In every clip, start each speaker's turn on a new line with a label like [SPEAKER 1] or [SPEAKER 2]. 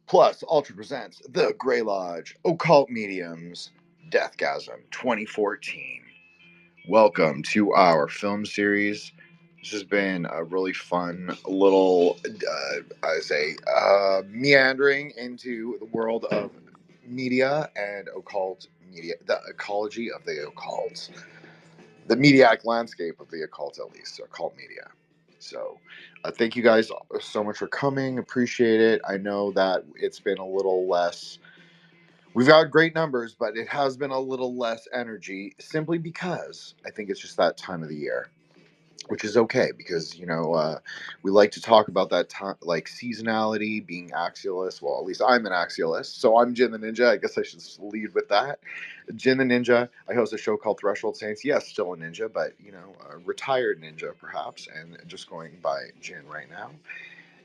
[SPEAKER 1] Plus, Ultra presents the Grey Lodge Occult Mediums Deathgasm 2014. Welcome to our film series. This has been a really fun little, meandering into the world of media and occult media, the ecology of the occult, the mediatic landscape of the occult, at least, occult media. So, thank you guys so much for coming. Appreciate it. I know that it's been a little less. We've got great numbers, but it has been a little less energy simply because I think it's just that time of the year, which is okay because we like to talk about that time, like seasonality, being axialist. Well, at least I'm an axialist, so I'm Jin the Ninja. I guess I should lead with that. Jin the Ninja. I host a show called Threshold Saints. Yes, still a ninja, but a retired ninja perhaps, and just going by Jin right now.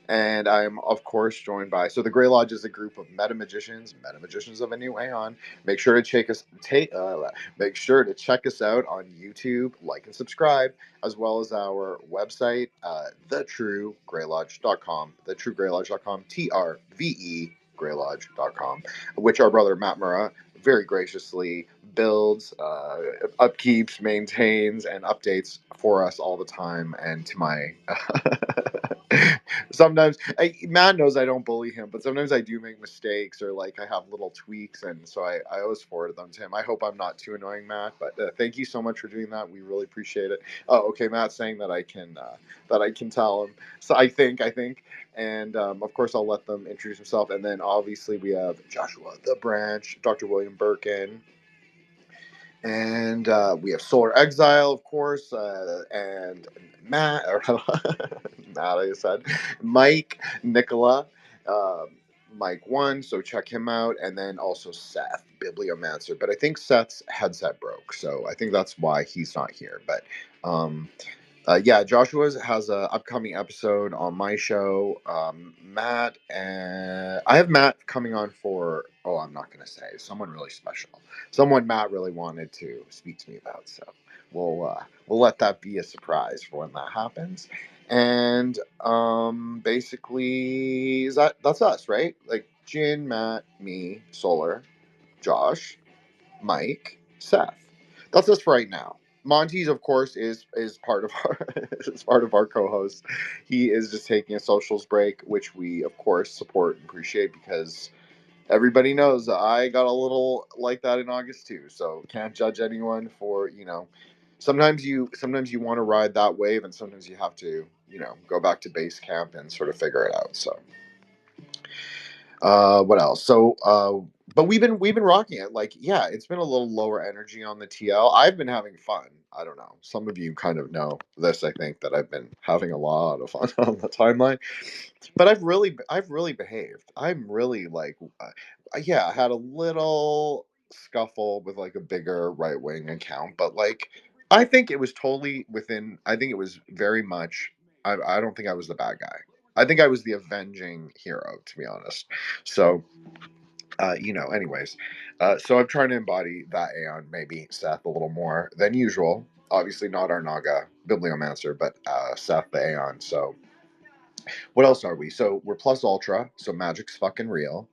[SPEAKER 1] And I'm, of course, joined by... So the Grey Lodge is a group of metamagicians of a new aeon. Make sure to check us out on YouTube, like and subscribe, as well as our website, thetruegraylodge.com, thetruegraylodge.com, TRVE Graylodge.com, which our brother Matt Murrah very graciously builds, upkeeps, maintains, and updates for us all the time. And to my sometimes Matt knows I don't bully him, but sometimes I do make mistakes or like I have little tweaks, and so I always forward them to him. I hope I'm not too annoying, Matt, but thank you so much for doing that. We really appreciate it. Oh, okay, Matt's saying that I can tell him. So I think, and of course I'll let them introduce themselves, and then obviously we have Joshua the Branch, Dr. William Birkin. And we have Solar Exile, of course, and Matt, or Matt, I said, Mike, Nicola, Mike 1, so check him out, and then also Seth, Bibliomancer. But I think Seth's headset broke, so I think that's why he's not here. But Joshua has an upcoming episode on my show. Matt, and I have Matt coming on for, I'm not going to say, someone really special. Someone Matt really wanted to speak to me about. So we'll let that be a surprise for when that happens. And basically, that's us, right? Like Jin, Matt, me, Solar, Josh, Mike, Seth. That's us for right now. Monty's, of course, is part of our is part of our co-host. He is just taking a socials break, which we, of course, support and appreciate because everybody knows that I got a little like that in August too. So can't judge anyone for Sometimes you want to ride that wave, and sometimes you have to go back to base camp and sort of figure it out. So. What else? So, but we've been rocking it. Like, yeah, it's been a little lower energy on the TL. I've been having fun. I don't know. Some of you kind of know this. I think that I've been having a lot of fun on the timeline, but I've really behaved. I'm really like, I had a little scuffle with like a bigger right wing account, but like, I think it was totally within. I think it was very much. I don't think I was the bad guy. I think I was the avenging hero, to be honest. So, anyways. So I'm trying to embody that Aeon, maybe Seth, a little more than usual. Obviously not our Naga Bibliomancer, but Seth the Aeon. So what else are we? So we're plus ultra, so magic's fucking real.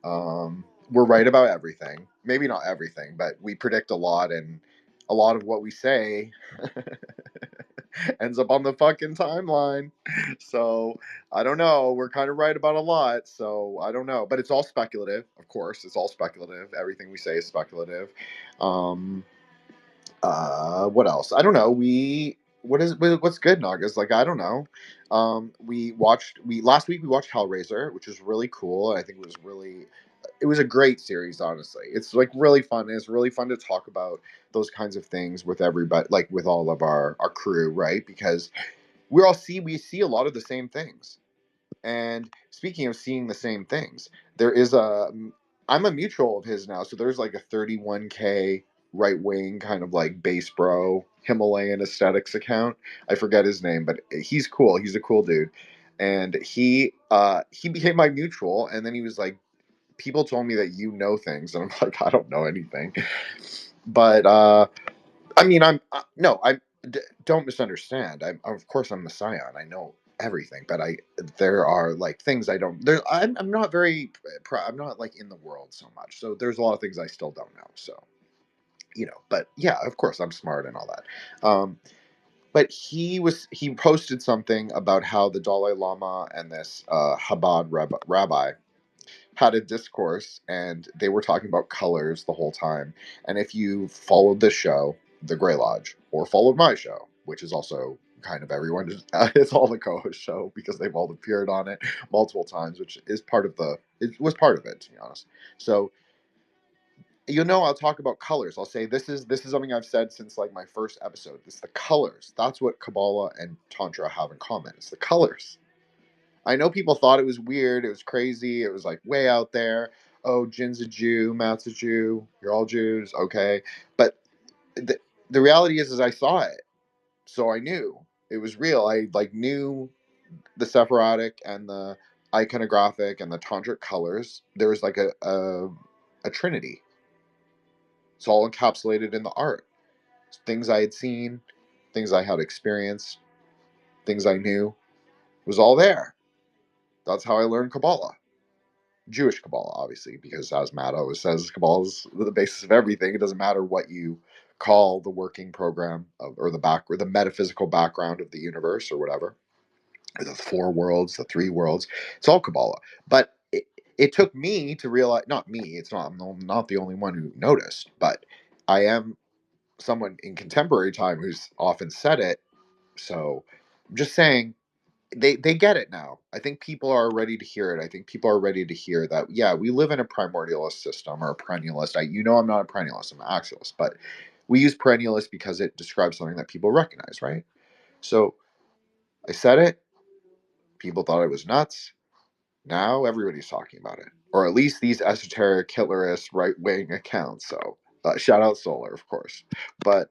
[SPEAKER 1] We're right about everything. Maybe not everything, but we predict a lot, and a lot of what we say ends up on the fucking timeline. So I don't know. We're kind of right about a lot. So I don't know. But it's all speculative, of course. It's all speculative. Everything we say is speculative. What else? I don't know. What's good, Nagas? Like, I don't know. Last week we watched Hellraiser, which was really cool. I think it was a great series, honestly. It's like really fun. It's really fun to talk about those kinds of things with everybody, like with all of our crew, right? Because we see a lot of the same things. And speaking of seeing the same things, I'm a mutual of his now, so there's like a 31K right wing kind of like base bro Himalayan aesthetics account. I forget his name, but he's cool. He's a cool dude, and he became my mutual, and then he was like, people told me that you know things, and I'm like, I don't know anything. But I mean, don't misunderstand. Of course I'm the Scion. I know everything, but there are like things I don't. There, I'm not very. I'm not like in the world so much. So there's a lot of things I still don't know. So but yeah, of course I'm smart and all that. But he posted something about how the Dalai Lama and this Chabad rabbi had a discourse, and they were talking about colors the whole time. And if you followed this show, The Grey Lodge, or followed my show, which is also kind of everyone, it's all the co-host show because they've all appeared on it multiple times, which is it was part of it, to be honest. So I'll talk about colors. I'll say this is something I've said since like my first episode. It's the colors. That's what Kabbalah and Tantra have in common. It's the colors. I know people thought it was weird, it was crazy, it was like way out there. Oh, Jin's a Jew, Matt's a Jew, you're all Jews, okay. But the reality is I saw it, so I knew it was real. I like knew the Sephirotic and the iconographic and the tantric colors. There was like a trinity. It's all encapsulated in the art. Things I had seen, things I had experienced, things I knew. It was all there. That's how I learned Kabbalah. Jewish Kabbalah, obviously, because as Matt always says, Kabbalah is the basis of everything. It doesn't matter what you call the working program or the metaphysical background of the universe or whatever, or the four worlds, the three worlds. It's all Kabbalah. But it took me to realize, not me, I'm not the only one who noticed, but I am someone in contemporary time who's often said it. So I'm just saying they get it now. I think people are ready to hear it. I think people are ready to hear that, yeah, we live in a primordialist system or a perennialist. I'm not a perennialist, I'm an axialist, but we use perennialist because it describes something that people recognize, right? So I said it, people thought it was nuts. Now everybody's talking about it, or at least these esoteric Hitlerist right-wing accounts. So shout out Solar, of course. But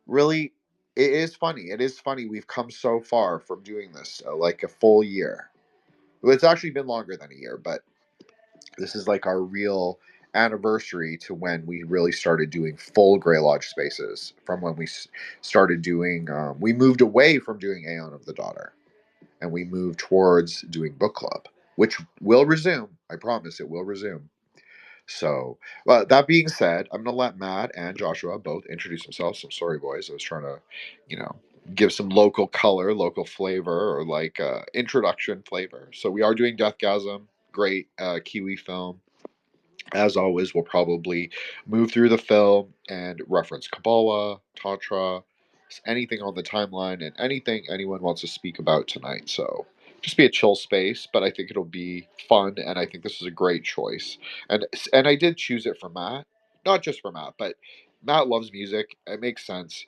[SPEAKER 1] really, it is funny. It is funny. We've come so far from doing this, like a full year. Well, it's actually been longer than a year, but this is like our real anniversary to when we really started doing full Grey Lodge spaces. From when we started doing, we moved away from doing Aeon of the Daughter, and we moved towards doing book club, which will resume. I promise it will resume. So, well, that being said, I'm going to let Matt and Joshua both introduce themselves. I'm sorry, boys. I was trying to, you know, give some local color, local flavor, or like introduction flavor. So we are doing Deathgasm, great Kiwi film. As always, we'll probably move through the film and reference Kabbalah, Tantra, anything on the timeline, and anything anyone wants to speak about tonight. So just be a chill space, but I think it'll be fun, and I think this is a great choice. And I did choose it for Matt, not just for Matt, but Matt loves music. It makes sense.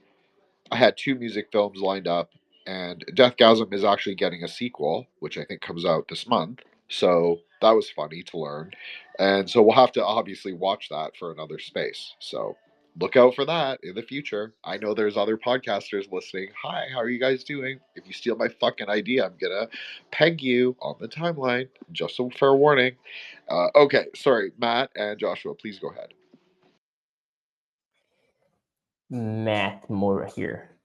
[SPEAKER 1] I had two music films lined up, and Deathgasm is actually getting a sequel, which I think comes out this month. So that was funny to learn. And so we'll have to obviously watch that for another space. So look out for that in the future. I know there's other podcasters listening. Hi, how are you guys doing? If you steal my fucking idea, I'm gonna peg you on the timeline. Just some fair warning. Okay, sorry, Matt and Joshua, please go ahead.
[SPEAKER 2] Matt Moore here.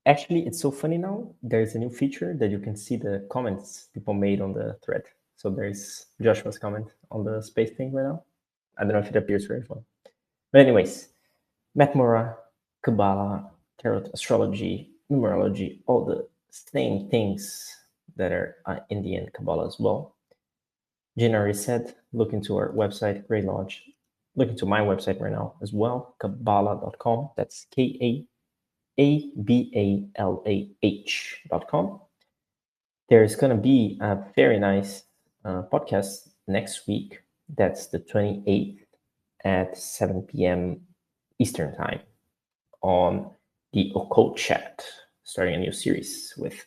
[SPEAKER 2] Actually, it's so funny now. There's a new feature that you can see the comments people made on the thread. So there's Joshua's comment on the space thing right now. I don't know if it appears for everyone. But anyways, Matt Moore, Kabbalah, Tarot, astrology, numerology, all the same things that are in the end Kabbalah as well. Jin already said, look into our website, Grey Lodge. Look into my website right now as well, Kabbalah.com. That's KAABALAH.com. There's going to be a very nice podcast next week. That's the 28th at 7 p.m. Eastern Time on the Occult Chat, starting a new series with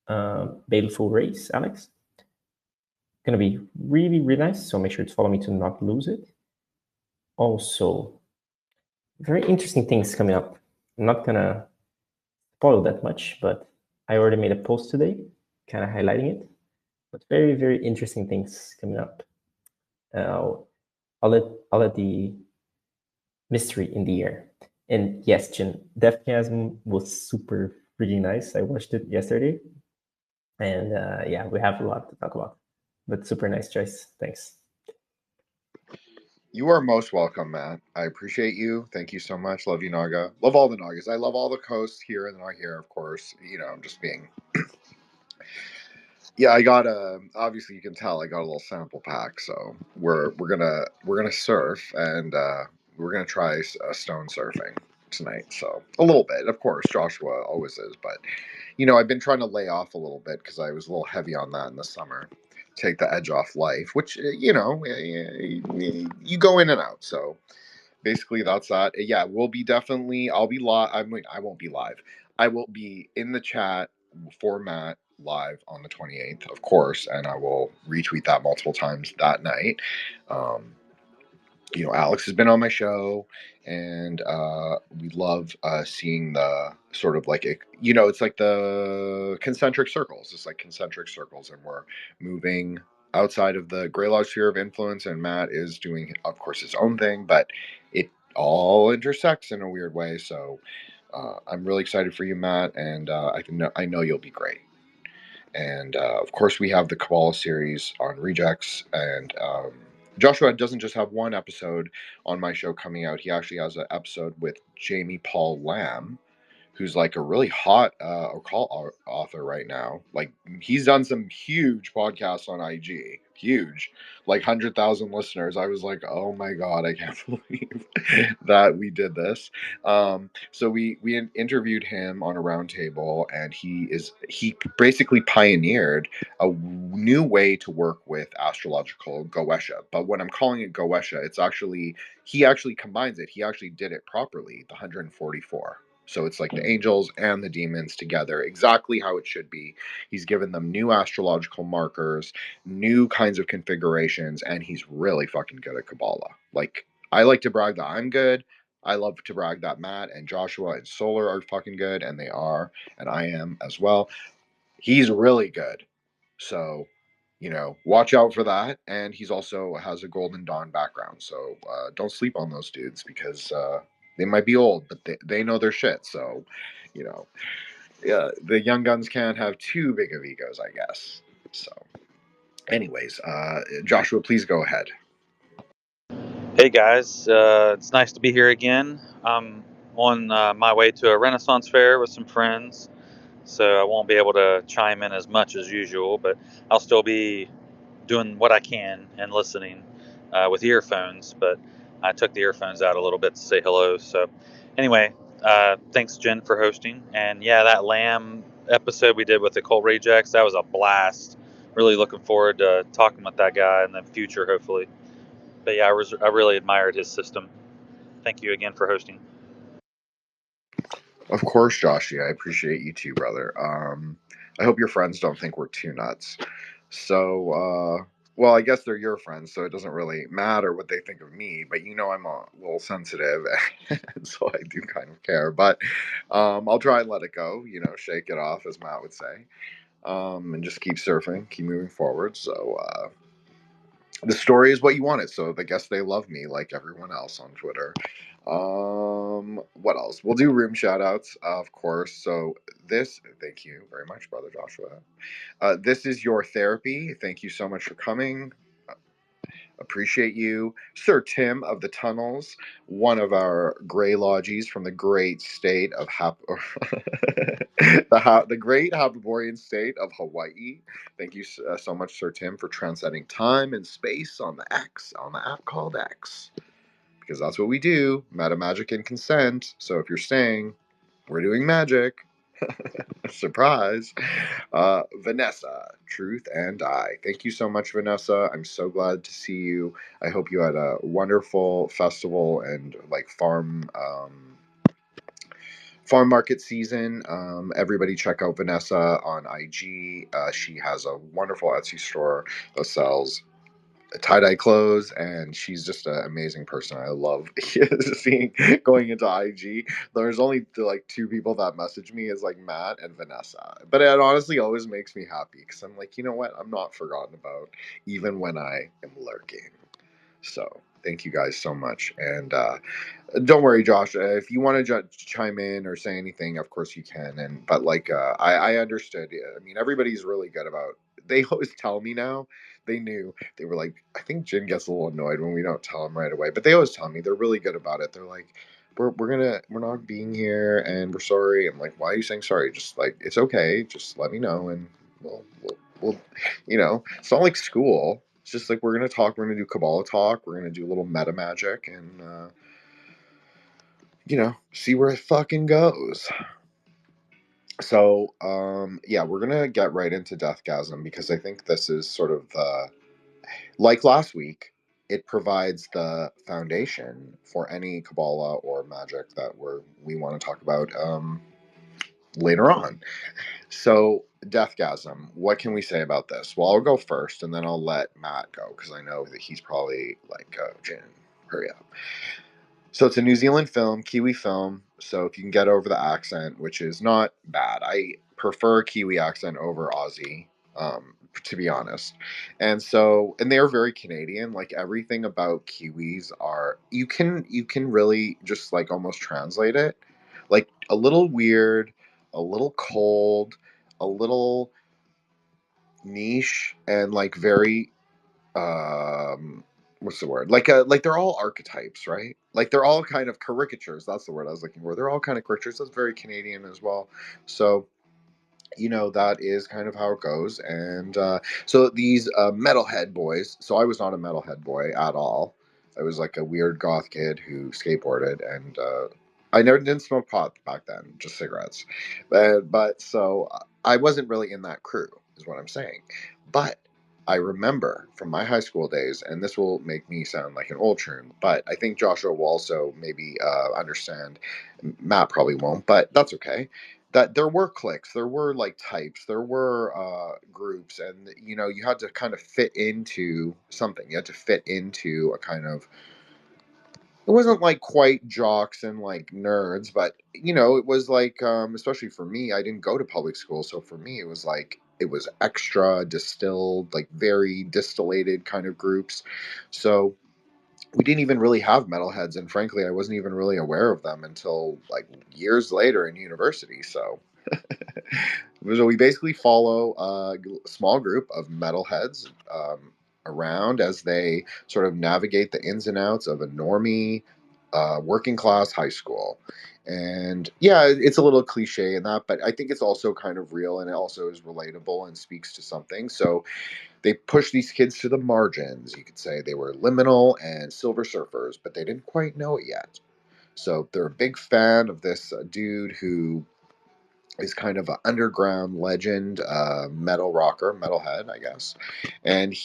[SPEAKER 2] Baleful Race, Alex. Going to be really, really nice, so make sure to follow me to not lose it. Also, very interesting things coming up. I'm not going to spoil that much, but I already made a post today, kind of highlighting it. But very, very interesting things coming up. I'll let the mystery in the air. And yes, Jin, Deathgasm was super freaking nice. I watched it yesterday. And yeah, we have a lot to talk about. But super nice choice. Thanks.
[SPEAKER 1] You are most welcome, Matt. I appreciate you. Thank you so much. Love you, Naga. Love all the Nagas. I love all the coasts here and not here, of course. I'm just being. Yeah, I got a. Obviously, you can tell I got a little sample pack. So we're gonna surf, and we're gonna try stone surfing tonight. So a little bit, of course. Joshua always is, but I've been trying to lay off a little bit because I was a little heavy on that in the summer. Take the edge off life, which you go in and out. So basically that's that. Yeah, we'll be definitely. I'll be live. I won't be live. I will be in the chat for Matt live on the 28th, of course, and I will retweet that multiple times that night. Um, Alex has been on my show, and we love seeing the sort of like it's like the concentric circles. It's like concentric circles, and we're moving outside of the Grey Lodge sphere of influence. And Matt is doing, of course, his own thing, but it all intersects in a weird way. So I'm really excited for you, Matt, and I know you'll be great. And of course, we have the Kabbalah series on Rejects. And Joshua doesn't just have one episode on my show coming out, he actually has an episode with Jamie Paul Lamb, who's like a really hot occult author right now. Like he's done some huge podcasts on IG, huge, like 100,000 listeners. I was like, oh my god, I can't believe that we did this. So we interviewed him on a roundtable, and he basically pioneered a new way to work with astrological Goetia. But when I'm calling it Goetia, it's actually he actually combines it. He actually did it properly, the 144. So it's like the angels and the demons together, exactly how it should be. He's given them new astrological markers, new kinds of configurations, and he's really fucking good at Kabbalah. Like, I like to brag that I'm good. I love to brag that Matt and Joshua and Solar are fucking good, and they are, and I am as well. He's really good. So, watch out for that. And he's also has a Golden Dawn background. So don't sleep on those dudes because they might be old, but they know their shit. So, yeah, the young guns can't have too big of egos, I guess. So, anyways, Joshua, please go ahead.
[SPEAKER 3] Hey guys, it's nice to be here again. I'm on my way to a Renaissance fair with some friends, so I won't be able to chime in as much as usual, but I'll still be doing what I can and listening with earphones. But I took the earphones out a little bit to say hello. So, anyway, thanks, Jen, for hosting. And yeah, that Lamb episode we did with the Cult Rejects, that was a blast. Really looking forward to talking with that guy in the future, hopefully. But yeah, I really admired his system. Thank you again for hosting.
[SPEAKER 1] Of course, Joshy. I appreciate you too, brother. I hope your friends don't think we're too nuts. So, well, I guess they're your friends, so it doesn't really matter what they think of me. But I'm a little sensitive, and so I do kind of care. But I'll try and let it go. Shake it off, as Matt would say, and just keep surfing, keep moving forward. So, the story is what you want it. So I guess they love me like everyone else on Twitter. What else? We'll do room shout outs, of course. So thank you very much, brother Joshua. This is your therapy. Thank you so much for coming. Appreciate you. Sir Tim of the Tunnels, one of our Grey Lodges from the great state of the great Habiborian state of Hawaii. Thank you so much, Sir Tim, for transcending time and space on the app called X. Because that's what we do, Metamagic and consent. So if you're staying, we're doing magic. Surprise. Vanessa, Truth and I. Thank you so much, Vanessa. I'm so glad to see you. I hope you had a wonderful festival and like farm market season. Everybody check out Vanessa on IG. She has a wonderful Etsy store that sells tie-dye clothes, and she's just an amazing person. I love seeing going into IG. There's only like two people that message me is like Matt and Vanessa, but it honestly always makes me happy because I'm like, you know what, I'm not forgotten about even when I am lurking. So thank you guys so much. And don't worry, Josh. If you want to chime in or say anything, of course you can. But like, I understood. I mean, everybody's really good about. They always tell me now. They knew. They were like, I think Jin gets a little annoyed when we don't tell them right away. But they always tell me they're really good about it. They're like, we're not being here, and we're sorry. I'm like, why are you saying sorry? Just like, it's okay. Just let me know, and we'll it's not like school. It's just like, we're gonna talk. We're gonna do Kabbalah talk. We're gonna do a little Metamagic, and see where it fucking goes. So, yeah, we're gonna get right into Deathgasm, because I think this is sort of like last week. It provides the foundation for any Kabbalah or magic that we want to talk about later on. So, Deathgasm, what can we say about this? Well, I'll go first, and then I'll let Matt go, because I know that he's probably like, Jen, hurry up. So it's a New Zealand film, Kiwi film. So if you can get over the accent, which is not bad, I prefer Kiwi accent over Aussie, to be honest. And they're very Canadian. Like, everything about Kiwis are, you can really just like almost translate it, like a little weird, a little cold, a little niche, and like very what's the word, like they're all archetypes, right? Like, they're all kind of caricatures. That's the word I was looking for. They're all kind of caricatures. That's very Canadian as well. So that is kind of how it goes. And so these metalhead boys, so I was not a metalhead boy at all. I was like a weird goth kid who skateboarded, and I never didn't smoke pot back then, just cigarettes. But so I wasn't really in that crew, is what I'm saying. But I remember from my high school days, and this will make me sound like an old troon, but I think Joshua will also maybe understand. Matt probably won't, but that's okay. That there were cliques, there were like types, there were groups, and you had to kind of fit into something. You had to fit into a kind of, it wasn't like quite jocks and like nerds, but it was like, especially for me, I didn't go to public school, so for me it was like, it was extra distilled, like very distillated kind of groups. So we didn't even really have metalheads, and frankly I wasn't even really aware of them until like years later in university. So so we basically follow a small group of metalheads around as they sort of navigate the ins and outs of a normie working class high school. And yeah, it's a little cliche in that, but I think it's also kind of real, and it also is relatable and speaks to something. So they push these kids to the margins. You could say they were liminal and silver surfers, but they didn't quite know it yet. So they're a big fan of this dude who is kind of an underground legend, metal rocker, metalhead, I guess. And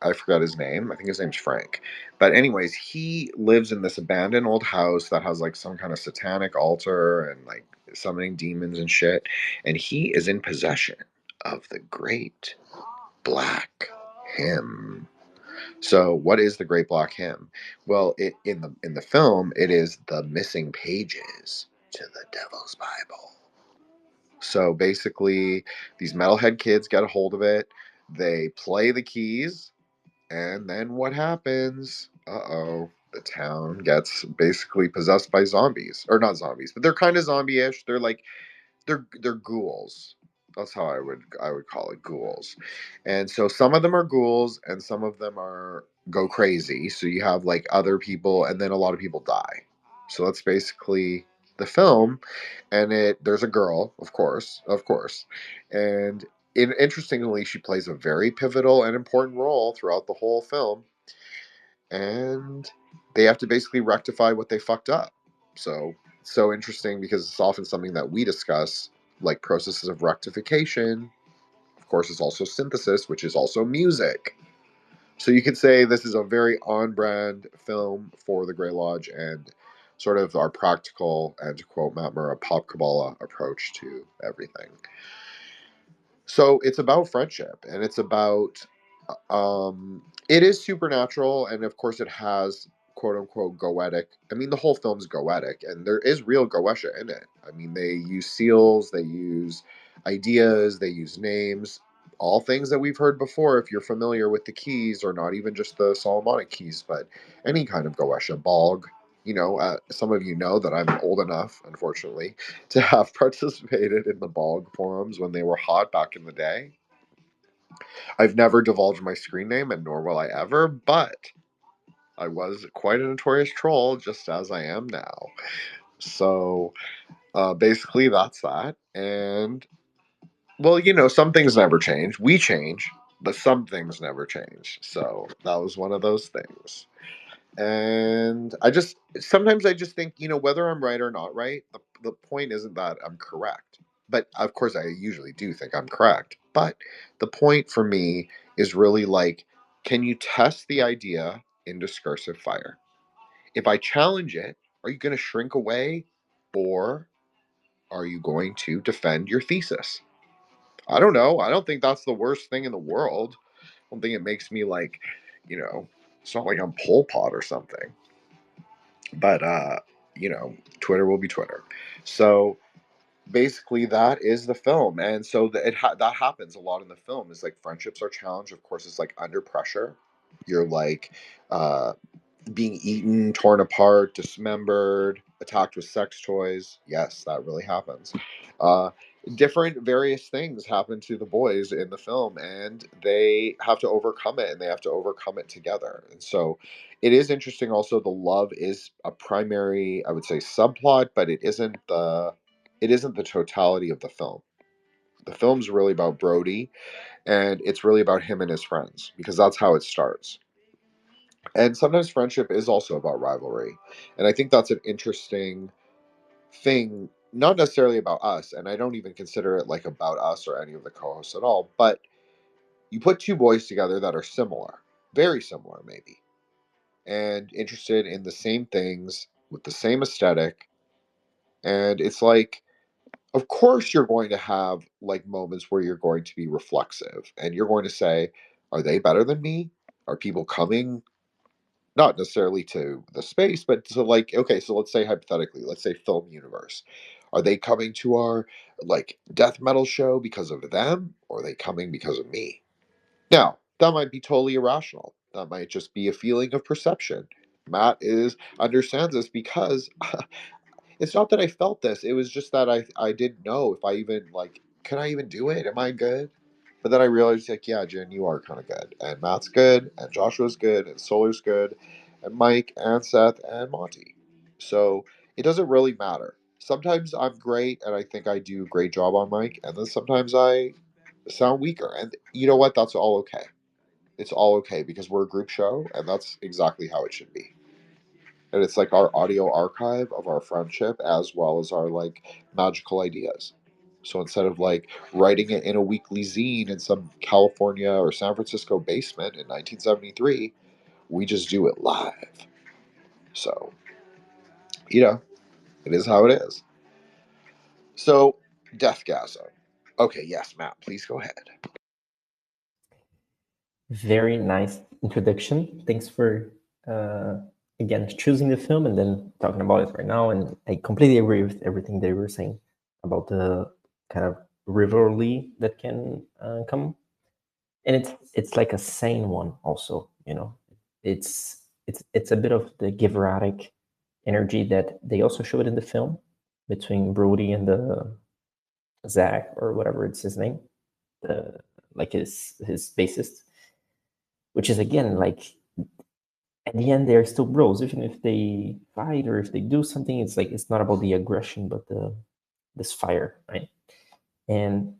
[SPEAKER 1] I forgot his name. I think his name's Frank. But anyways, he lives in this abandoned old house that has like some kind of satanic altar and like summoning demons and shit. And he is in possession of the Great Black Hymn. So, what is the Great Black Hymn? Well, in the film, it is the missing pages to the Devil's Bible. So basically, these metalhead kids get a hold of it. They play the keys, and then what happens? The town gets basically possessed by zombies, or not zombies, but they're kind of zombie-ish. They're like, they're ghouls. That's how I would call it, ghouls. And so some of them are ghouls, and some of them are go crazy. So you have like other people, and then a lot of people die. So that's basically the film. And there's a girl, of course, and interestingly, she plays a very pivotal and important role throughout the whole film. And they have to basically rectify what they fucked up. So interesting, because it's often something that we discuss, like processes of rectification. Of course, it's also synthesis, which is also music. So you could say this is a very on-brand film for the Grey Lodge, and sort of our practical, and to quote Matt Murrah, pop Kabbalah approach to everything. So it's about friendship, and it's about it is supernatural, and of course it has quote unquote goetic. I mean, the whole film's goetic, and there is real Goetia in it. I mean, they use seals, they use ideas, they use names. all things that we've heard before. If you're familiar with the keys, or not even just the Solomonic keys, but any kind of Goetia, Balg, some of you know that I'm old enough, unfortunately, to have participated in the Balg forums when they were hot back in the day. I've never divulged my screen name, and nor will I ever, but I was quite a notorious troll, just as I am now. So basically, that's that. And, well, some things never change. We change, but some things never change. So that was one of those things. And sometimes I just think, whether I'm right or not right, the point isn't that I'm correct. But of course, I usually do think I'm correct. But the point for me is really like, can you test the idea in discursive fire? If I challenge it, are you going to shrink away, or are you going to defend your thesis? I don't know. I don't think that's the worst thing in the world. I don't think it makes me like, it's not like I'm Pol Pot or something. But Twitter will be Twitter. So basically, that is the film. And so that happens a lot in the film. Is like friendships are challenged. Of course, it's like under pressure. You're like being eaten, torn apart, dismembered, attacked with sex toys. Yes, that really happens. Different various things happen to the boys in the film, and they have to overcome it, and they have to overcome it together. And so it is interesting also, the love is a primary, I would say, subplot, but it isn't the totality of the film. The film's really about Brody, and it's really about him and his friends, because that's how it starts. And sometimes friendship is also about rivalry. And I think that's an interesting thing, not necessarily about us, and I don't even consider it like about us or any of the co-hosts at all, but you put two boys together that are similar, very similar maybe, and interested in the same things with the same aesthetic. And it's like, of course you're going to have like moments where you're going to be reflexive, and you're going to say, are they better than me? Are people coming not necessarily to the space, but to like, okay, so let's say hypothetically, let's say film universe. Are they coming to our like death metal show because of them, or are they coming because of me? Now, that might be totally irrational. That might just be a feeling of perception. Matt understands this because it's not that I felt this. It was just that I didn't know if I even like, can I even do it? Am I good? But then I realized, like, yeah, Jen, you are kind of good, and Matt's good, and Joshua's good, and Solar's good, and Mike and Seth and Monty. So it doesn't really matter. Sometimes I'm great, and I think I do a great job on Mike, and then sometimes I sound weaker, and you know what? That's all okay. It's all okay, because we're a group show, and that's exactly how it should be. And it's like our audio archive of our friendship, as well as our like magical ideas. So instead of like writing it in a weekly zine in some California or San Francisco basement in 1973, we just do it live. So, it is how it is. So, Deathgasm. Okay, yes, Matt, please go ahead.
[SPEAKER 2] Very nice introduction. Thanks for again choosing the film and then talking about it right now. And I completely agree with everything they were saying about the kind of rivalry that can come. And it's like a sane one also. It's a bit of the Giveratic energy that they also showed in the film between Brody and the Zach or whatever it's his name, like his bassist, which is again like at the end they're still bros, even if they fight or if they do something. It's like it's not about the aggression, but this fire, right? And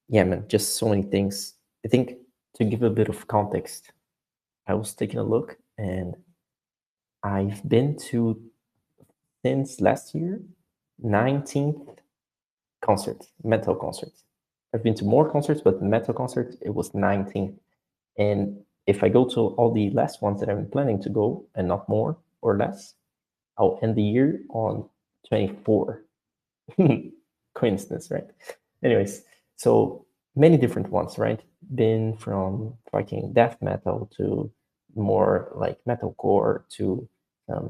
[SPEAKER 2] yeah, man, just so many things. I think to give a bit of context, I was taking a look, and I've been to since last year 19th concerts, metal concerts. I've been to more concerts, but metal concerts it was 19th. And if I go to all the last ones that I'm planning to go, and not more or less, I'll end the year on 24. Coincidence, right? Anyways, so many different ones, right? Been from fucking death metal to more like metalcore to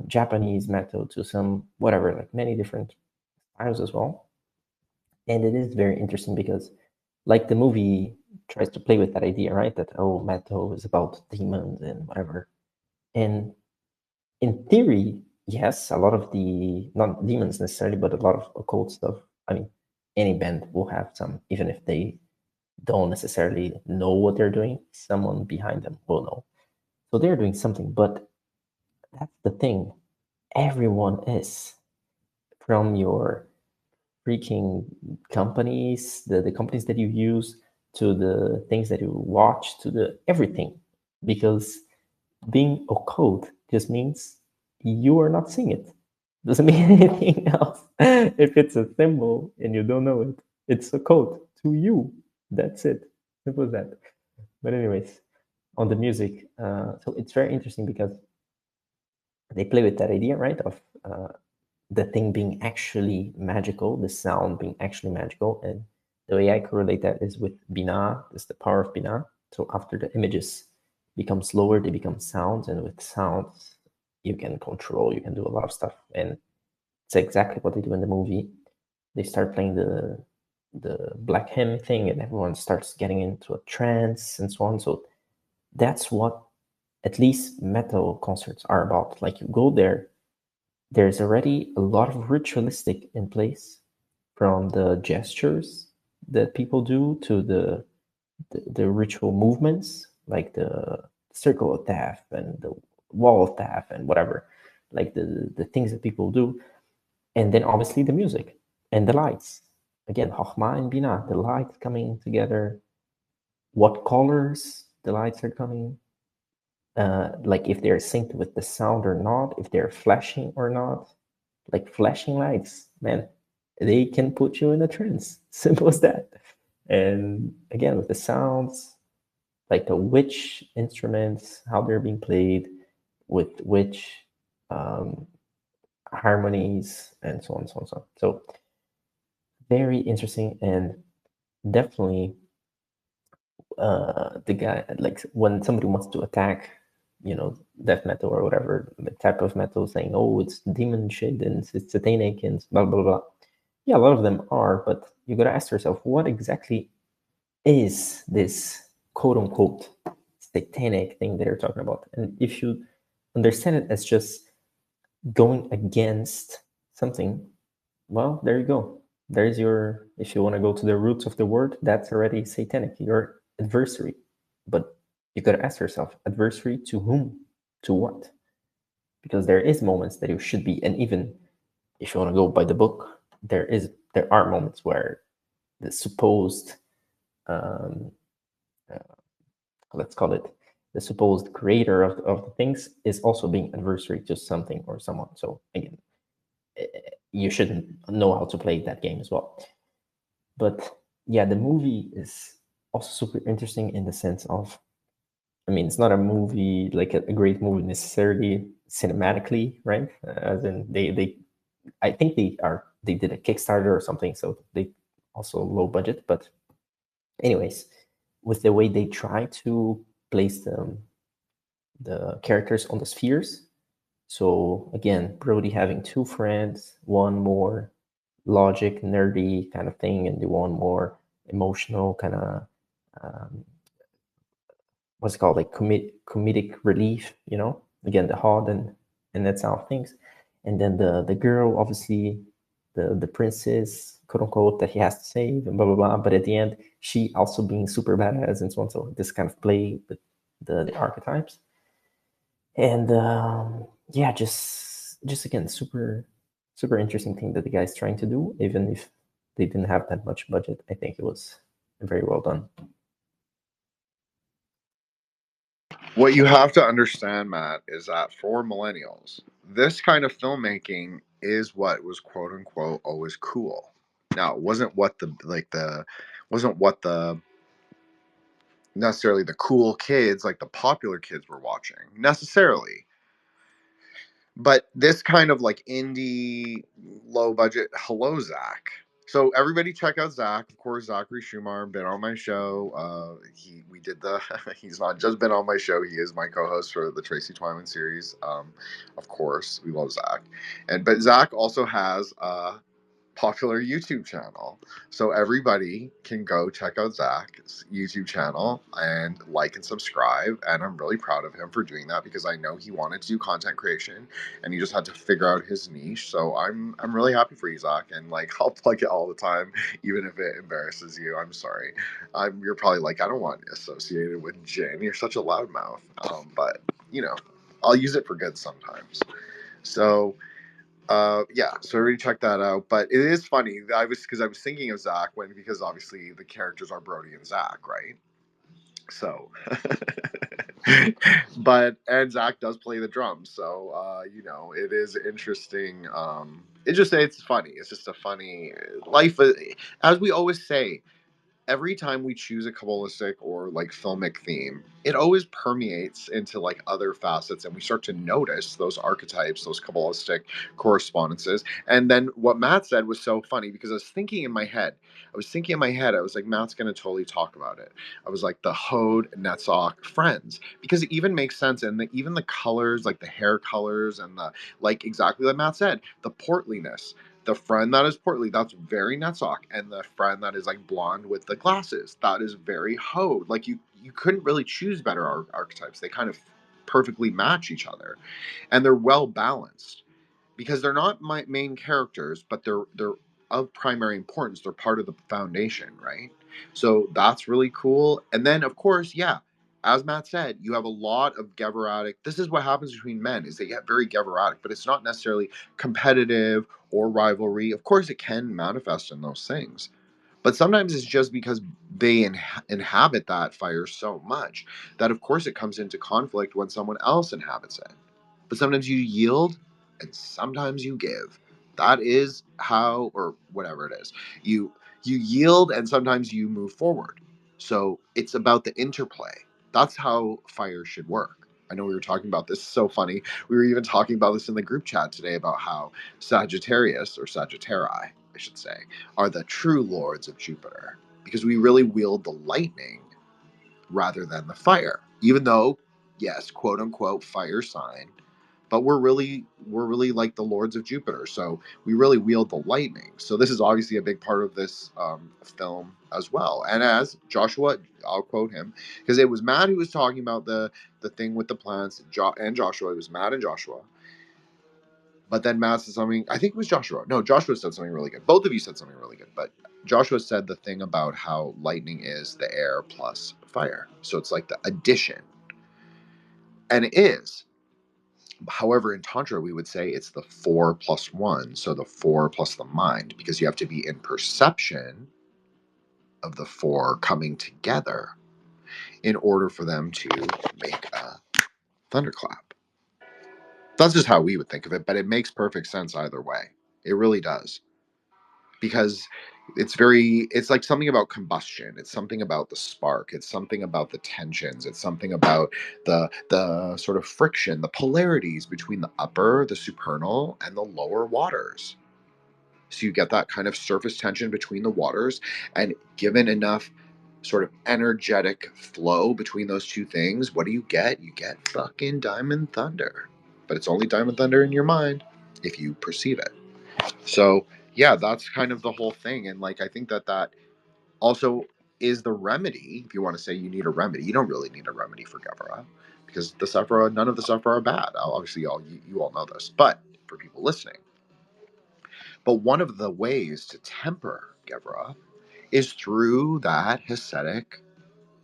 [SPEAKER 2] Japanese metal to some whatever, like many different styles as well. And it is very interesting because like the movie tries to play with that idea, right? That, oh, metal is about demons and whatever. And in theory, yes, a lot of the, not demons necessarily, but a lot of occult stuff. I mean, any band will have some, even if they don't necessarily know what they're doing, someone behind them will know. So they're doing something, but that's the thing. Everyone is, from your freaking companies, the companies that you use, to the things that you watch, to the everything. Because being occult just means you are not seeing it. Doesn't mean anything else. If it's a symbol and you don't know it, it's occult to you. That's it. Simple as that. But anyways, on the music, so it's very interesting because they play with that idea, right, of the thing being actually magical, the sound being actually magical. And the way I correlate that is with Binah, is the power of Binah. So after the images become slower, they become sounds, and with sounds, you can control, you can do a lot of stuff. And it's exactly what they do in the movie. They start playing the black hymn thing, and everyone starts getting into a trance and so on. So that's what at least metal concerts are about. Like, you go there, there's already a lot of ritualistic in place, from the gestures that people do to the ritual movements, like the circle of death and the wall of death and whatever, like the things that people do. And then obviously the music and the lights. Again, Chokhmah and Binah, the lights coming together, what colors the lights are coming, like if they're synced with the sound or not, if they're flashing or not. Like flashing lights, man, they can put you in a trance. Simple as that. And again, with the sounds, like the which instruments, how they're being played, with which um, harmonies, and so on, so on, so on. So very interesting, and definitely the guy, like when somebody wants to attack, death metal or whatever type of metal, saying, oh, it's demon shit and it's satanic and blah blah blah. Yeah, a lot of them are, but you gotta ask yourself, what exactly is this quote unquote satanic thing that you're talking about? And if you understand it as just going against something, well, there you go. There's your, if you want to go to the roots of the word, that's already satanic, your adversary. But you got to ask yourself, adversary to whom? To what? Because there is moments that you should be, and even if you want to go by the book, there are moments where the supposed, um, uh, let's call it, the supposed creator of the things is also being adversary to something or someone. So again, you shouldn't know how to play that game as well. But yeah, the movie is also super interesting in the sense of, I mean, it's not a movie like a great movie necessarily cinematically, right? As in they I think they did a Kickstarter or something, so they also low budget. But anyways, with the way they try to place the characters on the spheres. So again, Brody having two friends, one more logic, nerdy kind of thing, and the one more emotional kind of, um, what's it called, like comedic relief. Again, the hard and that's how things. And then the girl, obviously, the princess, quote unquote, that he has to save, and blah blah blah. But at the end, she also being super badass and so on. So this kind of play with the archetypes. And yeah, just again, super interesting thing that the guy's trying to do, even if they didn't have that much budget. I think it was very well done.
[SPEAKER 1] What you have to understand, Matt, is that for millennials, this kind of filmmaking is what was quote unquote always cool. Now, it wasn't what wasn't what the necessarily the cool kids, like the popular kids, were watching necessarily. But this kind of like indie, low budget, hello Zach. So everybody check out Zach. Of course, Zachary Schumar been on my show. We did the. He's not just been on my show. He is my co-host for the Tracy Twyman series. Of course, we love Zach, but Zach also has popular YouTube channel. So everybody can go check out Zach's YouTube channel and like and subscribe. And I'm really proud of him for doing that, because I know he wanted to do content creation and he just had to figure out his niche. So I'm really happy for you, Zach. And like, I'll plug it all the time, even if it embarrasses you. I'm sorry. You're probably like, I don't want associated with Jin. You're such a loudmouth. But you know, I'll use it for good sometimes. So yeah, so already check that out. But it is funny. I was thinking of Zach because obviously the characters are Brody and Zach, right? So and Zach does play the drums, so you know, it is interesting. It's funny. It's just a funny life, as we always say. Every time we choose a Kabbalistic or like filmic theme, it always permeates into like other facets, and we start to notice those archetypes, those Kabbalistic correspondences. And then what Matt said was so funny, because I was thinking in my head, I was like, Matt's going to totally talk about it. I was like, the Hode Netzach friends, because it even makes sense. And even the colors, like the hair colors and the, like, exactly like Matt said, the portliness. The friend that is portly, that's very Netzach. And the friend that is like blonde with the glasses, that is very Hode. Like you couldn't really choose better archetypes. They kind of perfectly match each other, and they're well balanced, because they're not my main characters, but they're of primary importance. They're part of the foundation, right? So that's really cool. And then of course, yeah, as Matt said, you have a lot of Gevuratic. This is what happens between men, is they get very Gevuratic, but it's not necessarily competitive or rivalry. Of course, it can manifest in those things, but sometimes it's just because they inhabit that fire so much that, of course, it comes into conflict when someone else inhabits it. But sometimes you yield and sometimes you give. That is how, or whatever it is. You yield and sometimes you move forward. So it's about the interplay. That's how fire should work. I know we were talking about this. So funny. We were even talking about this in the group chat today, about how Sagittarius, or Sagittarii, I should say, are the true lords of Jupiter, because we really wield the lightning rather than the fire. Even though, yes, quote unquote fire sign, but we're really like the lords of Jupiter. So we really wield the lightning. So this is obviously a big part of this film as well. And as Joshua, I'll quote him, because it was Matt who was talking about the thing with the plants, and Joshua. It was Matt and Joshua. But then Matt said something, I think it was Joshua. No, Joshua said something really good. Both of you said something really good. But Joshua said the thing about how lightning is the air plus fire. So it's like the addition. And it is. However, in Tantra, we would say it's the 4 plus 1. So the 4 plus the mind, because you have to be in perception of the 4 coming together in order for them to make a thunderclap. That's just how we would think of it, but it makes perfect sense either way. It really does. Because it's like something about combustion. It's something about the spark. It's something about the tensions. It's something about the sort of friction, the polarities between the upper, the supernal, and the lower waters. So you get that kind of surface tension between the waters, and given enough sort of energetic flow between those two things, what do you get? You get fucking Diamond Thunder. But it's only Diamond Thunder in your mind if you perceive it. So yeah, that's kind of the whole thing. And like, I think that also is the remedy. If you want to say you need a remedy, you don't really need a remedy for Gevra, because the Sephra, none of the Sephra are bad. Obviously, you all know this, but for people listening, but one of the ways to temper Gevra is through that Hasidic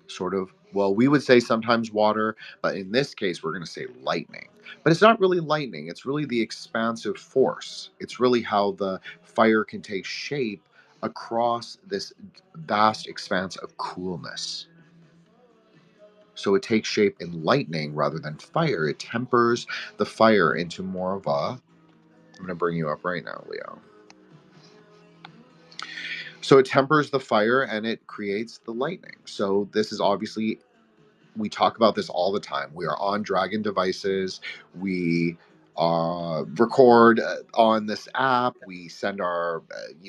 [SPEAKER 1] sort of, well, we would say sometimes water, but in this case, we're going to say lightning. But it's not really lightning. It's really the expansive force. It's really how the fire can take shape across this vast expanse of coolness. So it takes shape in lightning rather than fire. It tempers the fire into more of a, I'm going to bring you up right now, Leo. So it tempers the fire and it creates the lightning. So this is obviously, we talk about this all the time. We are on Dragon devices. We record on this app. We send our,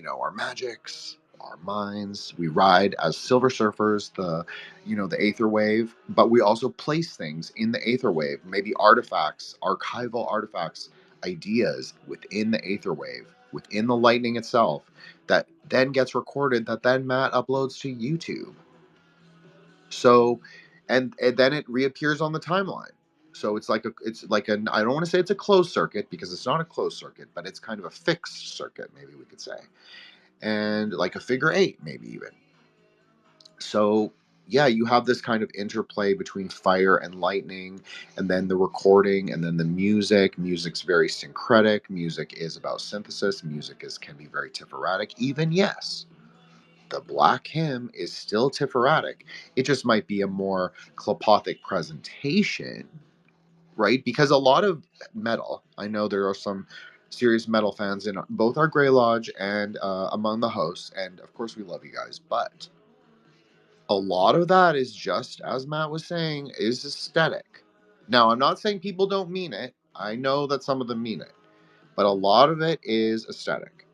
[SPEAKER 1] our magics, our minds. We ride as Silver Surfers, the Aether Wave. But we also place things in the Aether Wave, maybe artifacts, archival artifacts, ideas within the Aether Wave. within the lightning itself that then gets recorded, that then Matt uploads to YouTube. So, and then it reappears on the timeline. So it's like I don't want to say it's a closed circuit, because it's not a closed circuit, but it's kind of a fixed circuit, maybe we could say, and like a figure eight, maybe even. So yeah, you have this kind of interplay between fire and lightning, and then the recording, and then the music. Music's very syncretic. Music is about synthesis. Music can be very tiferatic. Even, yes, the Black Hymn is still tiferatic. It just might be a more klopothic presentation, right? Because a lot of metal, I know there are some serious metal fans in both our Grey Lodge and among the hosts, and of course we love you guys, but a lot of that is, just as Matt was saying, is aesthetic. Now, I'm not saying people don't mean it. I know that some of them mean it, but a lot of it is aesthetic.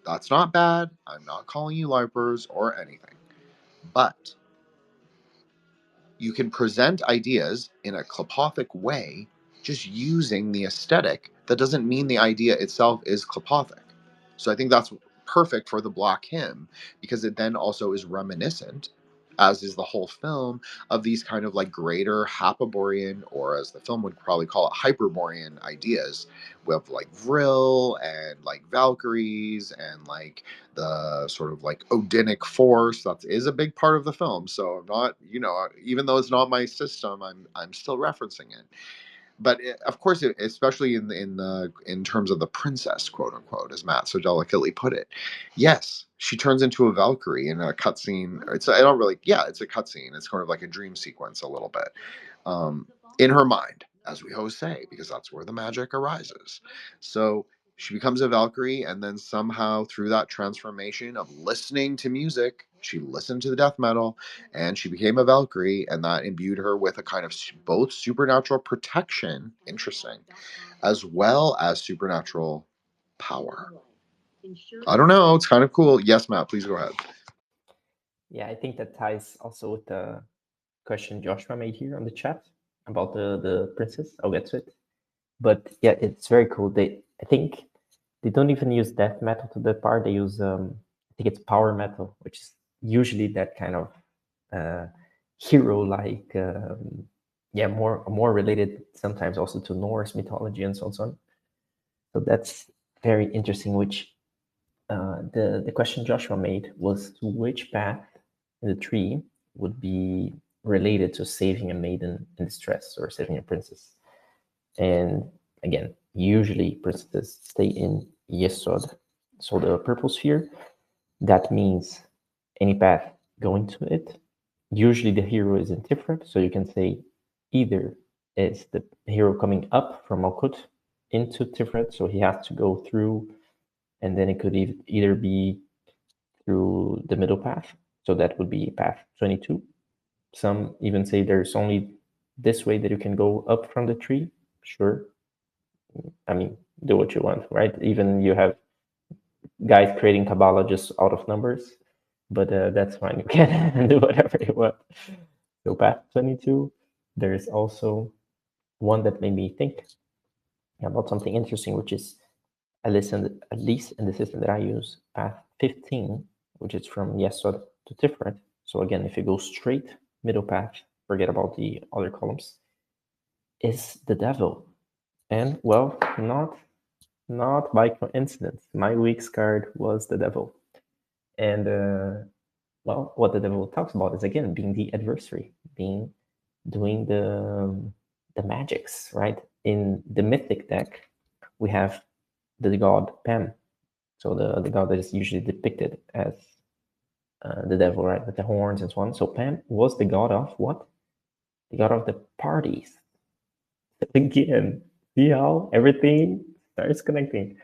[SPEAKER 1] That's not bad. I'm not calling you LARPers or anything. But you can present ideas in a klopothic way just using the aesthetic. That doesn't mean the idea itself is klopothic. So I think that's perfect for the Black Hymn, because it then also is reminiscent, as is the whole film, of these kind of like greater Hapaborean, or as the film would probably call it, Hyperborean ideas, with like Vril and like Valkyries and like the sort of like Odinic force. That is a big part of the film. So I'm not, even though it's not my system, I'm still referencing it. But of course, especially in terms of the princess, quote unquote, as Matt so delicately put it, yes, she turns into a Valkyrie in a cutscene. It's a cutscene. It's kind of like a dream sequence, a little bit, in her mind, as we always say, because that's where the magic arises. So she becomes a Valkyrie, and then somehow through that transformation of listening to music, she listened to the death metal, and she became a Valkyrie, and that imbued her with a kind of both supernatural protection, interesting, as well as supernatural power. I don't know, it's kind of cool. Yes, Matt, please go ahead.
[SPEAKER 2] Yeah, I think that ties also with the question Joshua made here on the chat about the princess. I'll get to it. But yeah, it's very cool. I think they don't even use death metal to that part. They use I think it's power metal, which is usually that kind of hero like more related sometimes also to Norse mythology and so on. So that's very interesting. Which the question Joshua made was, to which path in the tree would be related to saving a maiden in distress or saving a princess. And again, usually princesses stay in Yesod, so the purple sphere. That means any path going to it. Usually the hero is in Tiferet, so you can say either is the hero coming up from Malkut into Tiferet, so he has to go through, and then it could either be through the middle path, so that would be path 22. Some even say there's only this way that you can go up from the tree. Sure, I mean, do what you want, right? Even you have guys creating Kabbalah just out of numbers, but that's fine. You can do whatever you want. So path 22, there's also one that made me think about something interesting, which is at least in the system that I use, path 15, which is from Yesod to Tiferet. So again, if you go straight middle path, forget about the other columns, is the devil. And well, not by coincidence, my week's card was the devil. And well, what the devil talks about is, again, being the adversary, doing the magics, right? In the mythic deck, we have the god Pam, so the god that is usually depicted as the devil, right, with the horns and so on. So Pam was the god of what? The god of the parties. Again, see how everything starts connecting.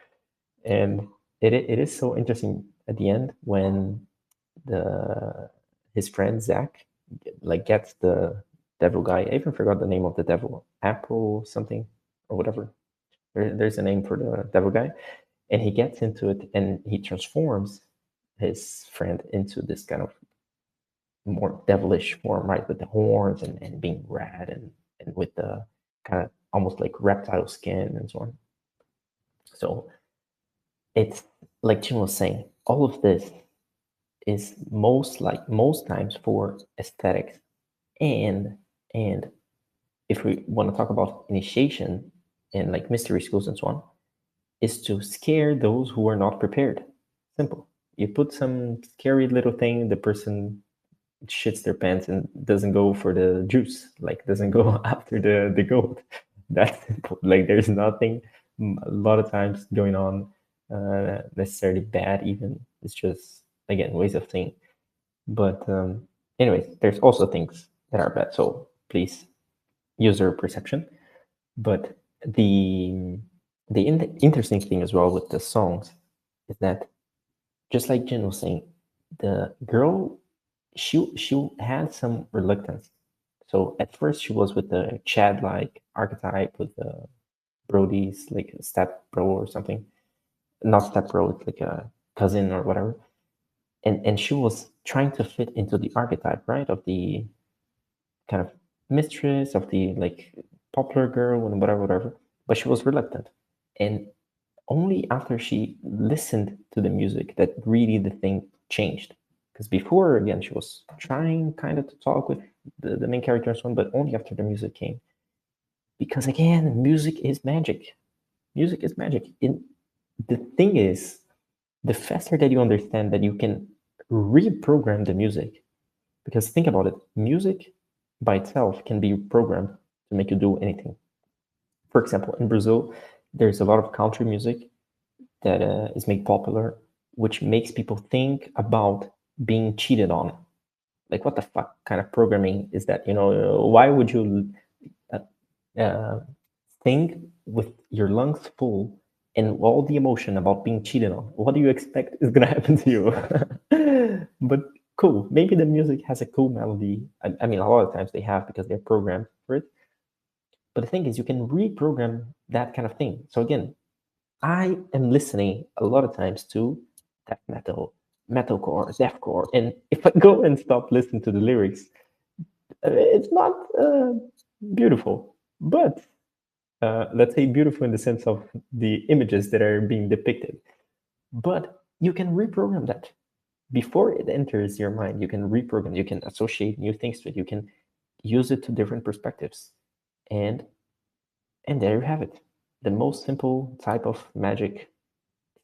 [SPEAKER 2] And it is so interesting at the end when his friend Zach gets the devil guy. I even forgot the name of the devil, Apple something or whatever. There's a name for the devil guy, and he gets into it and he transforms his friend into this kind of more devilish form, right, with the horns and being red and with the kind of almost like reptile skin and so on. So it's like Jim was saying, all of this is most times for aesthetics, and if we want to talk about initiation and like mystery schools and so on, is to scare those who are not prepared. Simple. You put some scary little thing, the person shits their pants and doesn't go for the juice, like doesn't go after the gold. That's simple. Like there's nothing a lot of times going on necessarily bad even. It's just, again, ways of thinking. But anyways, there's also things that are bad. So please use your perception. But the interesting thing as well with the songs is that, just like Jen was saying, the girl, she had some reluctance. So at first she was with the Chad like archetype with the Brody's, like a step bro or something. Not step bro, it's like a cousin or whatever. And she was trying to fit into the archetype, right? Of the kind of mistress, of the like popular girl and whatever. But she was reluctant. And only after she listened to the music that really the thing changed. Because before, again, she was trying kind of to talk with the main character and so on, but only after the music came. Because again, music is magic. Music is magic. The thing is, the faster that you understand that you can reprogram the music, because think about it, music by itself can be programmed to make you do anything. For example, in Brazil, there's a lot of country music that is made popular, which makes people think about being cheated on. Like, what the fuck kind of programming is that? Why would you sing with your lungs full and all the emotion about being cheated on? What do you expect is gonna happen to you? But cool, maybe the music has a cool melody. I mean, a lot of times they have because they're programmed for it. But the thing is, you can reprogram that kind of thing. So again, I am listening a lot of times to death metal, metalcore, deathcore, and if I go and stop listening to the lyrics, it's not beautiful. But let's say beautiful in the sense of the images that are being depicted. But you can reprogram that before it enters your mind. You can reprogram. You can associate new things to it. You can use it to different perspectives, and there you have it. The most simple type of magic,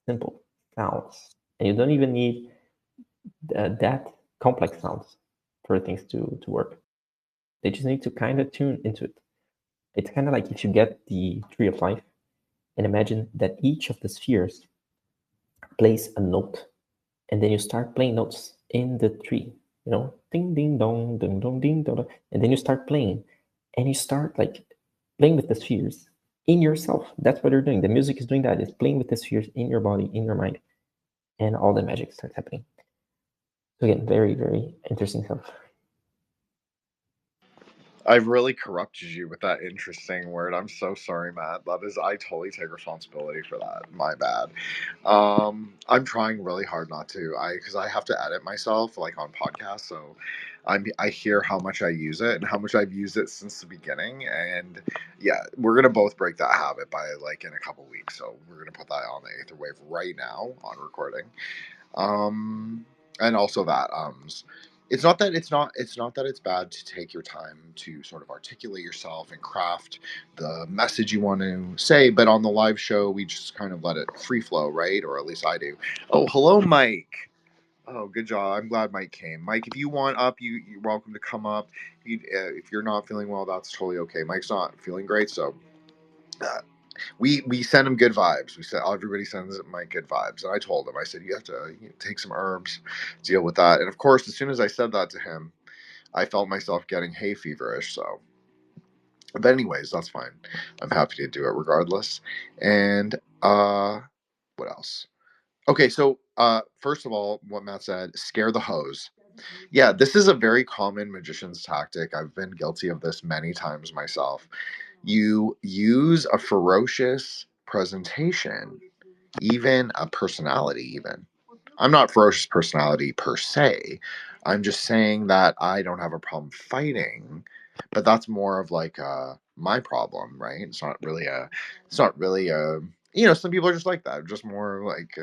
[SPEAKER 2] simple sounds. And you don't even need that complex sounds for things to work. They just need to kind of tune into it. It's kind of like if you get the Tree of Life and imagine that each of the spheres plays a note, and then you start playing notes in the tree, ding, ding, dong, ding, dong, ding, dong, and then you start playing, and you start like playing with the spheres in yourself. That's what you're doing. The music is doing that. It's playing with the spheres in your body, in your mind, and all the magic starts happening. So again, very, very interesting stuff.
[SPEAKER 1] I've really corrupted you with that interesting word. I'm so sorry, Matt. I totally take responsibility for that. My bad. I'm trying really hard not to. Because I have to edit myself like on podcasts, so I hear how much I use it and how much I've used it since the beginning. And yeah, we're gonna both break that habit by like in a couple weeks. So we're gonna put that on the Aether Wave right now on recording. And also that it's not that it's bad to take your time to sort of articulate yourself and craft the message you want to say, but on the live show we just kind of let it free flow, right? Or at least I do. Oh, hello, Mike. Oh, good job. I'm glad Mike came. Mike, if you want up, you're welcome to come up. If you're not feeling well, that's totally okay. Mike's not feeling great, so we send him good vibes. We said everybody sends Mike good vibes, and I told him, I said, you have to take some herbs, deal with that. And of course, as soon as I said that to him, I felt myself getting hay feverish. So, but anyways, that's fine. I'm happy to do it regardless. And what else? Okay, so first of all, what Matt said, scare the hose. Yeah, this is a very common magician's tactic. I've been guilty of this many times myself. You use a ferocious presentation, even a personality, even. I'm not ferocious personality per se. I'm just saying that I don't have a problem fighting, but that's more of like my problem, right? It's not really a some people are just like that, just more like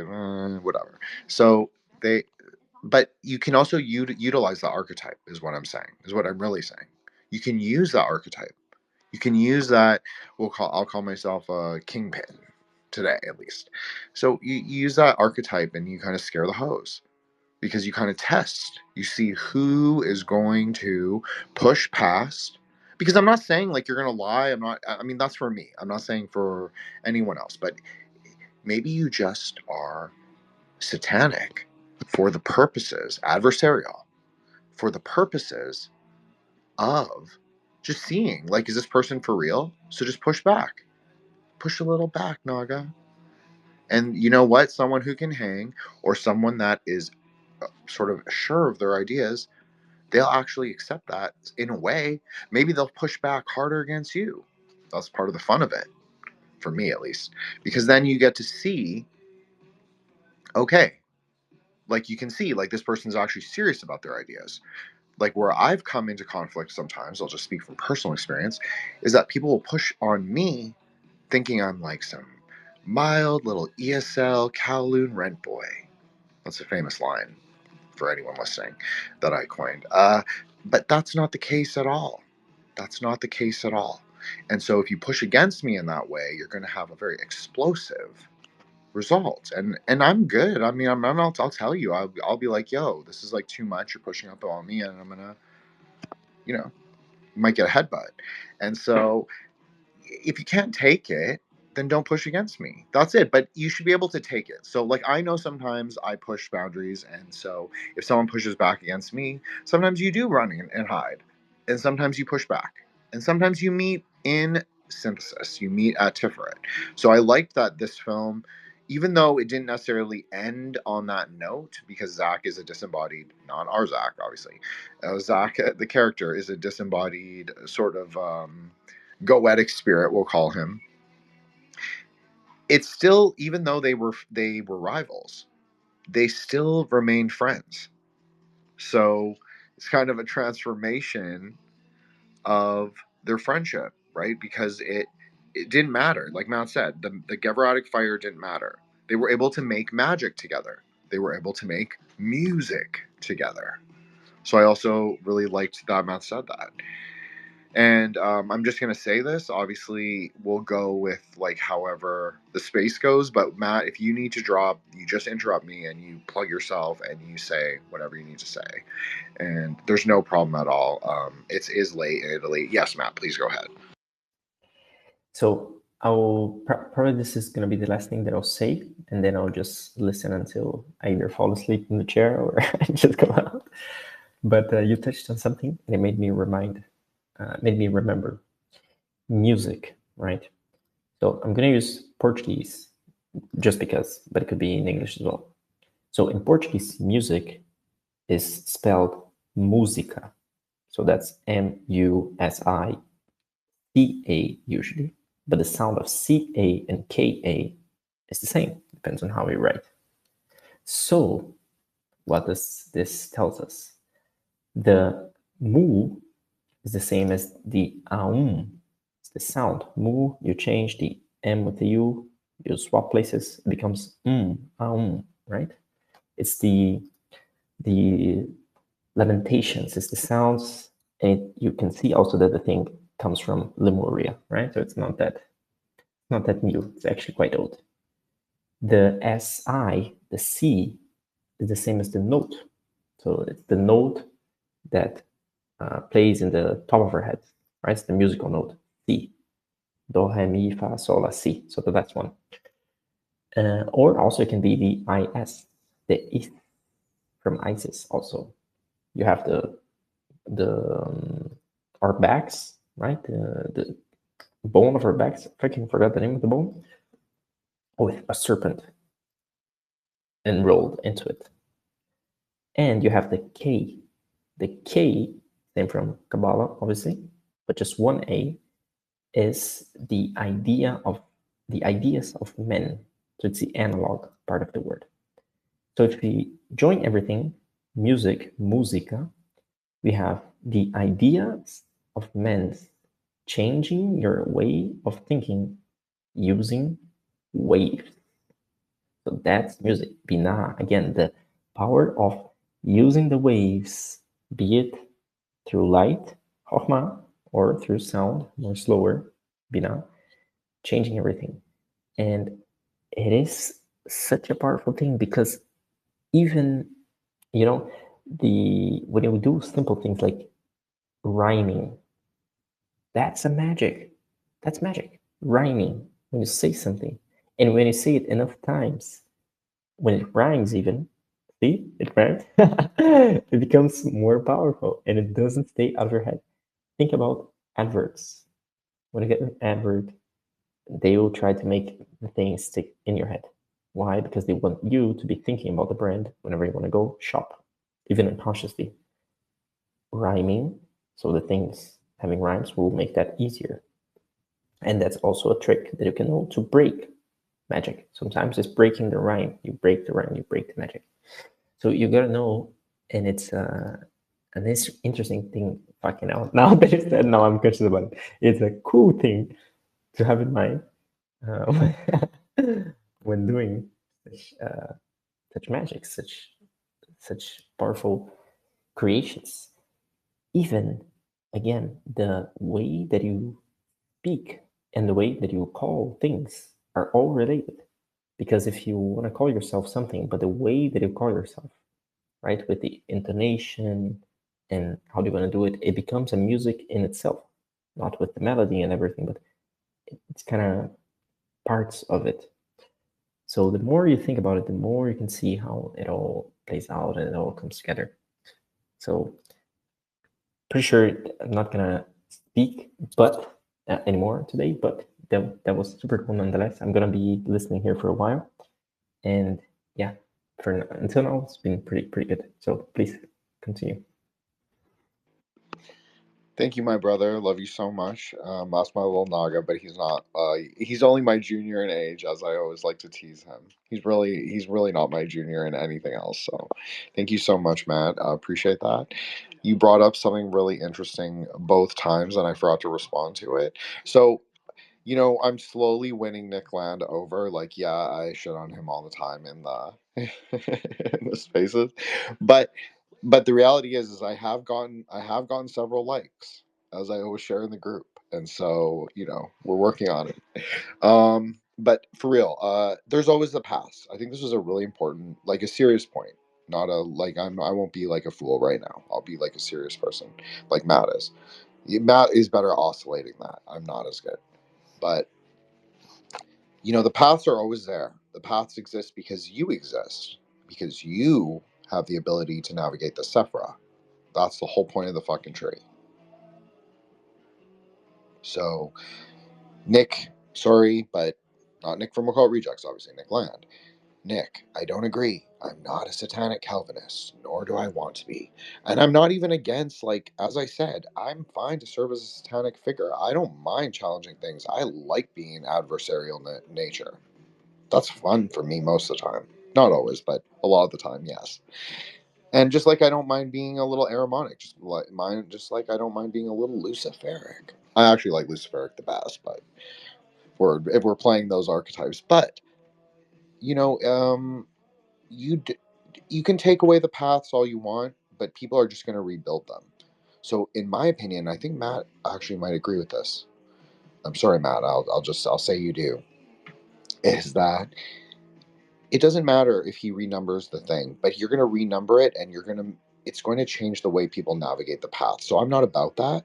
[SPEAKER 1] whatever. So but you can also utilize the archetype, is what I'm saying, is what I'm really saying. You can use that archetype. You can use that. I'll call myself a kingpin today, at least. So you use that archetype and you kind of scare the hoes, because you kind of test. You see who is going to push past. Because I'm not saying like you're going to lie. I mean, that's for me. I'm not saying for anyone else. But maybe you just are satanic for the purposes, adversarial, for the purposes of just seeing, like, is this person for real? So just push back. Push a little back, Naga. And you know what? Someone who can hang, or someone that is sort of sure of their ideas, they'll actually accept that in a way. Maybe they'll push back harder against you. That's part of the fun of it, for me at least. Because then you get to see, okay, like you can see, like this person's actually serious about their ideas. Like where I've come into conflict sometimes, I'll just speak from personal experience, is that people will push on me thinking I'm like some mild little ESL Kowloon rent boy. That's a famous line for anyone listening that I coined. But that's not the case at all. That's not the case at all. And so if you push against me in that way, you're going to have a very explosive result. And I'm good. I mean, I'll tell you, I'll be like, yo, this is like too much. You're pushing up on me, and I'm going to, might get a headbutt. And so if you can't take it, then don't push against me. That's it. But you should be able to take it. So, like, I know sometimes I push boundaries. And so if someone pushes back against me, sometimes you do run and hide. And sometimes you push back. And sometimes you meet in synthesis. You meet at Tiferet. So I liked that this film, even though it didn't necessarily end on that note, because Zach is a disembodied, not our Zach, obviously. Zach, the character, is a disembodied sort of Goetic spirit, we'll call him. It's still, even though they were rivals, they still remained friends. So it's kind of a transformation of their friendship, right? Because it didn't matter. Like Matt said, the Gevrotic fire didn't matter. They were able to make magic together. They were able to make music together. So I also really liked that Matt said that. And I'm just going to say this. Obviously, we'll go with like however the space goes. But Matt, if you need to drop, you just interrupt me and you plug yourself and you say whatever you need to say. And there's no problem at all. It is late in Italy. Yes, Matt, please go ahead.
[SPEAKER 2] So I'll probably this is going to be the last thing that I'll say, and then I'll just listen until I either fall asleep in the chair or I just go out. But you touched on something, and it made me remember music, right? So I'm going to use Portuguese just because, but it could be in English as well. So in Portuguese, music is spelled música. So that's M-U-S-I-C-A usually. But the sound of C-A and K-A is the same. Depends on how we write. So what does this tells us? The mu is the same as the aum. It's the sound. Mu, you change the M with the U, you swap places, it becomes aum, right? It's the lamentations, it's the sounds, and you can see also that the thing comes from Lemuria, right? So it's not that new. It's actually quite old. The SI, the C, is the same as the note. So it's the note that plays in the top of our head, right? It's the musical note, C. Do, re, mi, fa, sol, la, si. So that's one. Or also it can be the IS, the is from ISIS also. You have our backs, right? The bone of our backs. If I can forget the name of the bone, with a serpent enrolled into it. And you have the K. The K, same from Kabbalah, obviously, but just one A, is the ideas of men. So it's the analog part of the word. So if we join everything, music, musica, we have the ideas of men changing your way of thinking using waves. So that's music. Binah, again, the power of using the waves, be it through light, Chokhmah, or through sound, more slower, Binah, changing everything. And it is such a powerful thing because even, when you do simple things like rhyming, that's a magic. That's magic. Rhyming, when you say something. And when you say it enough times, when it rhymes even, see, it rhymes, it becomes more powerful and it doesn't stay out of your head. Think about adverts. When you get an advert, they will try to make the thing stick in your head. Why? Because they want you to be thinking about the brand whenever you want to go shop, even unconsciously. Rhyming, so the things having rhymes will make that easier. And that's also a trick that you can know to break magic. Sometimes it's breaking the rhyme. You break the rhyme, you break the magic. So you gotta know, and it's an interesting thing. Fucking hell! Now that you said, now I'm conscious about it. It's a cool thing to have in mind when doing such magic, such powerful creations. Even again, the way that you speak and the way that you call things are all related. Because if you want to call yourself something, but the way that you call yourself, right, with the intonation and how do you want to do it, it becomes a music in itself, not with the melody and everything, but it's kind of parts of it. So the more you think about it, the more you can see how it all plays out and it all comes together. So pretty sure I'm not gonna speak but anymore today, but that was super cool nonetheless. I'm gonna be listening here for a while, and yeah, until now it's been pretty good. So please continue.
[SPEAKER 1] Thank you, my brother. Love you so much. That's my little Naga, but he's not. He's only my junior in age, as I always like to tease him. He's really not my junior in anything else. So, thank you so much, Matt. I appreciate that. You brought up something really interesting both times, and I forgot to respond to it. So, I'm slowly winning Nick Land over. Like, yeah, I shit on him all the time in the in the spaces, but the reality is I have gotten several likes, as I always share in the group, and so we're working on it. But for real, there's always the past. I think this is a really important, like a serious point. Not a like I won't be like a fool right now. I'll be like a serious person, like Matt is. Matt is better at oscillating that. I'm not as good. But the paths are always there. The paths exist because you exist, because you have the ability to navigate the Sephra. That's the whole point of the fucking tree. So, Nick, sorry, but not Nick from Occult Rejects, obviously, Nick Land. Nick, I don't agree. I'm not a satanic Calvinist, nor do I want to be. And I'm not even against, like, as I said, I'm fine to serve as a satanic figure. I don't mind challenging things. I like being adversarial nature. That's fun for me most of the time. Not always, but a lot of the time, yes. And just like I don't mind being a little Aramonic, just like I don't mind being a little Luciferic. I actually like Luciferic the best, but if we're playing those archetypes, but you can take away the paths all you want, but people are just going to rebuild them. So, in my opinion, I think Matt actually might agree with this. I'm sorry, Matt. I'll say you do. Is that it doesn't matter if he renumbers the thing, but you're going to renumber it, and it's going to change the way people navigate the path. So I'm not about that.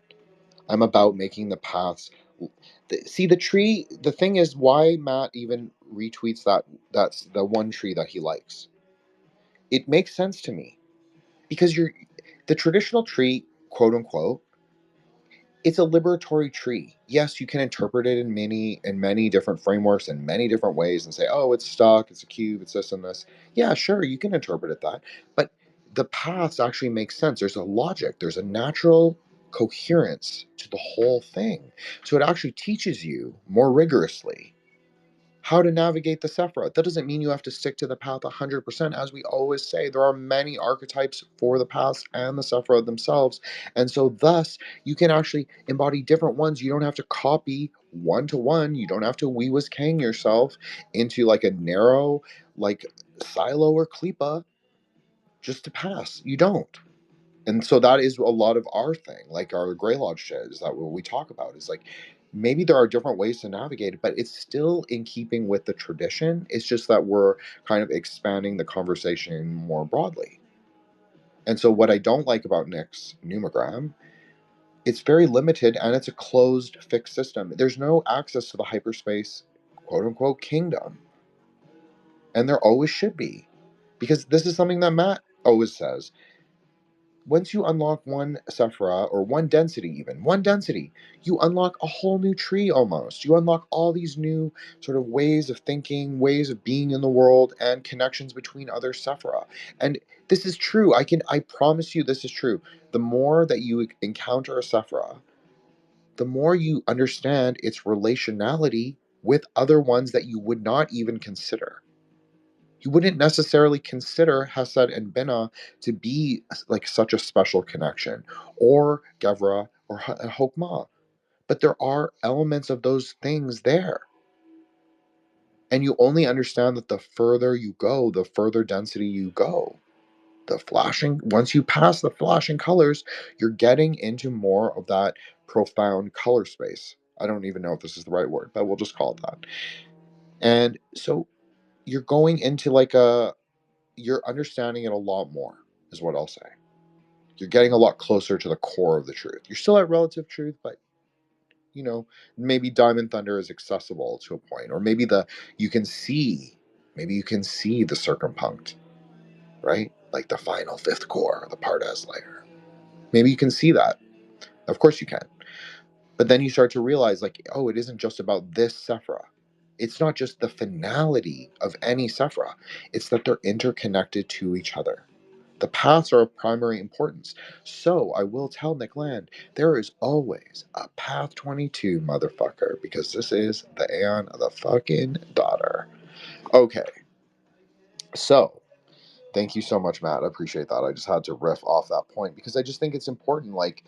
[SPEAKER 1] I'm about making the paths. See, the tree. The thing is, why Matt even retweets that. That's the one tree that he likes. It makes sense to me because the traditional tree, quote unquote. It's a liberatory tree. Yes, you can interpret it in many different frameworks and many different ways and say, oh, it's stuck, it's a cube, it's this and this. Yeah, sure, you can interpret it that. But the paths actually make sense. There's a logic, there's a natural coherence to the whole thing. So it actually teaches you more rigorously. how to navigate the Sephira. That doesn't mean you have to stick to the path 100%. As we always say, there are many archetypes for the paths and the Sephira themselves. And so thus, you can actually embody different ones. You don't have to copy one-to-one. You don't have to Wee-Whiz Kang yourself into like a narrow, like silo or klipa just to pass. You don't. And so that is a lot of our thing, like our Grey Lodge shit, is that what we talk about is like maybe there are different ways to navigate it, but it's still in keeping with the tradition. It's just that we're kind of expanding the conversation more broadly. And so what I don't like about Nick's numogram, it's very limited and it's a closed fixed system. There's no access to the hyperspace quote unquote kingdom. And there always should be. Because this is something that Matt always says. Once you unlock one Sephira, or one density even, one density, you unlock a whole new tree almost. You unlock all these new sort of ways of thinking, ways of being in the world, and connections between other Sephira. And this is true. I promise you this is true. The more that you encounter a Sephira, the more you understand its relationality with other ones that you would not even consider. You wouldn't necessarily consider Hesed and Bina to be like such a special connection, or Gevra or Hokmah. But there are elements of those things there. And you only understand that the further you go, the further density you go. The flashing, once you pass the flashing colors, you're getting into more of that profound color space. I don't even know if this is the right word, but we'll just call it that. And so you're going into like you're understanding it a lot more, is what I'll say. You're getting a lot closer to the core of the truth. You're still at relative truth, but maybe Diamond Thunder is accessible to a point, or maybe you can see the circumpunct, right? Like the final fifth core, the Pardes layer. Maybe you can see that. Of course you can. But then you start to realize, like, oh, it isn't just about this Sephira. It's not just the finality of any Sephira. It's that they're interconnected to each other. The paths are of primary importance. So I will tell Nick Land, there is always a path 22, motherfucker, because this is the Aeon of the fucking daughter. Okay. So, thank you so much, Matt. I appreciate that. I just had to riff off that point because I just think it's important. Like,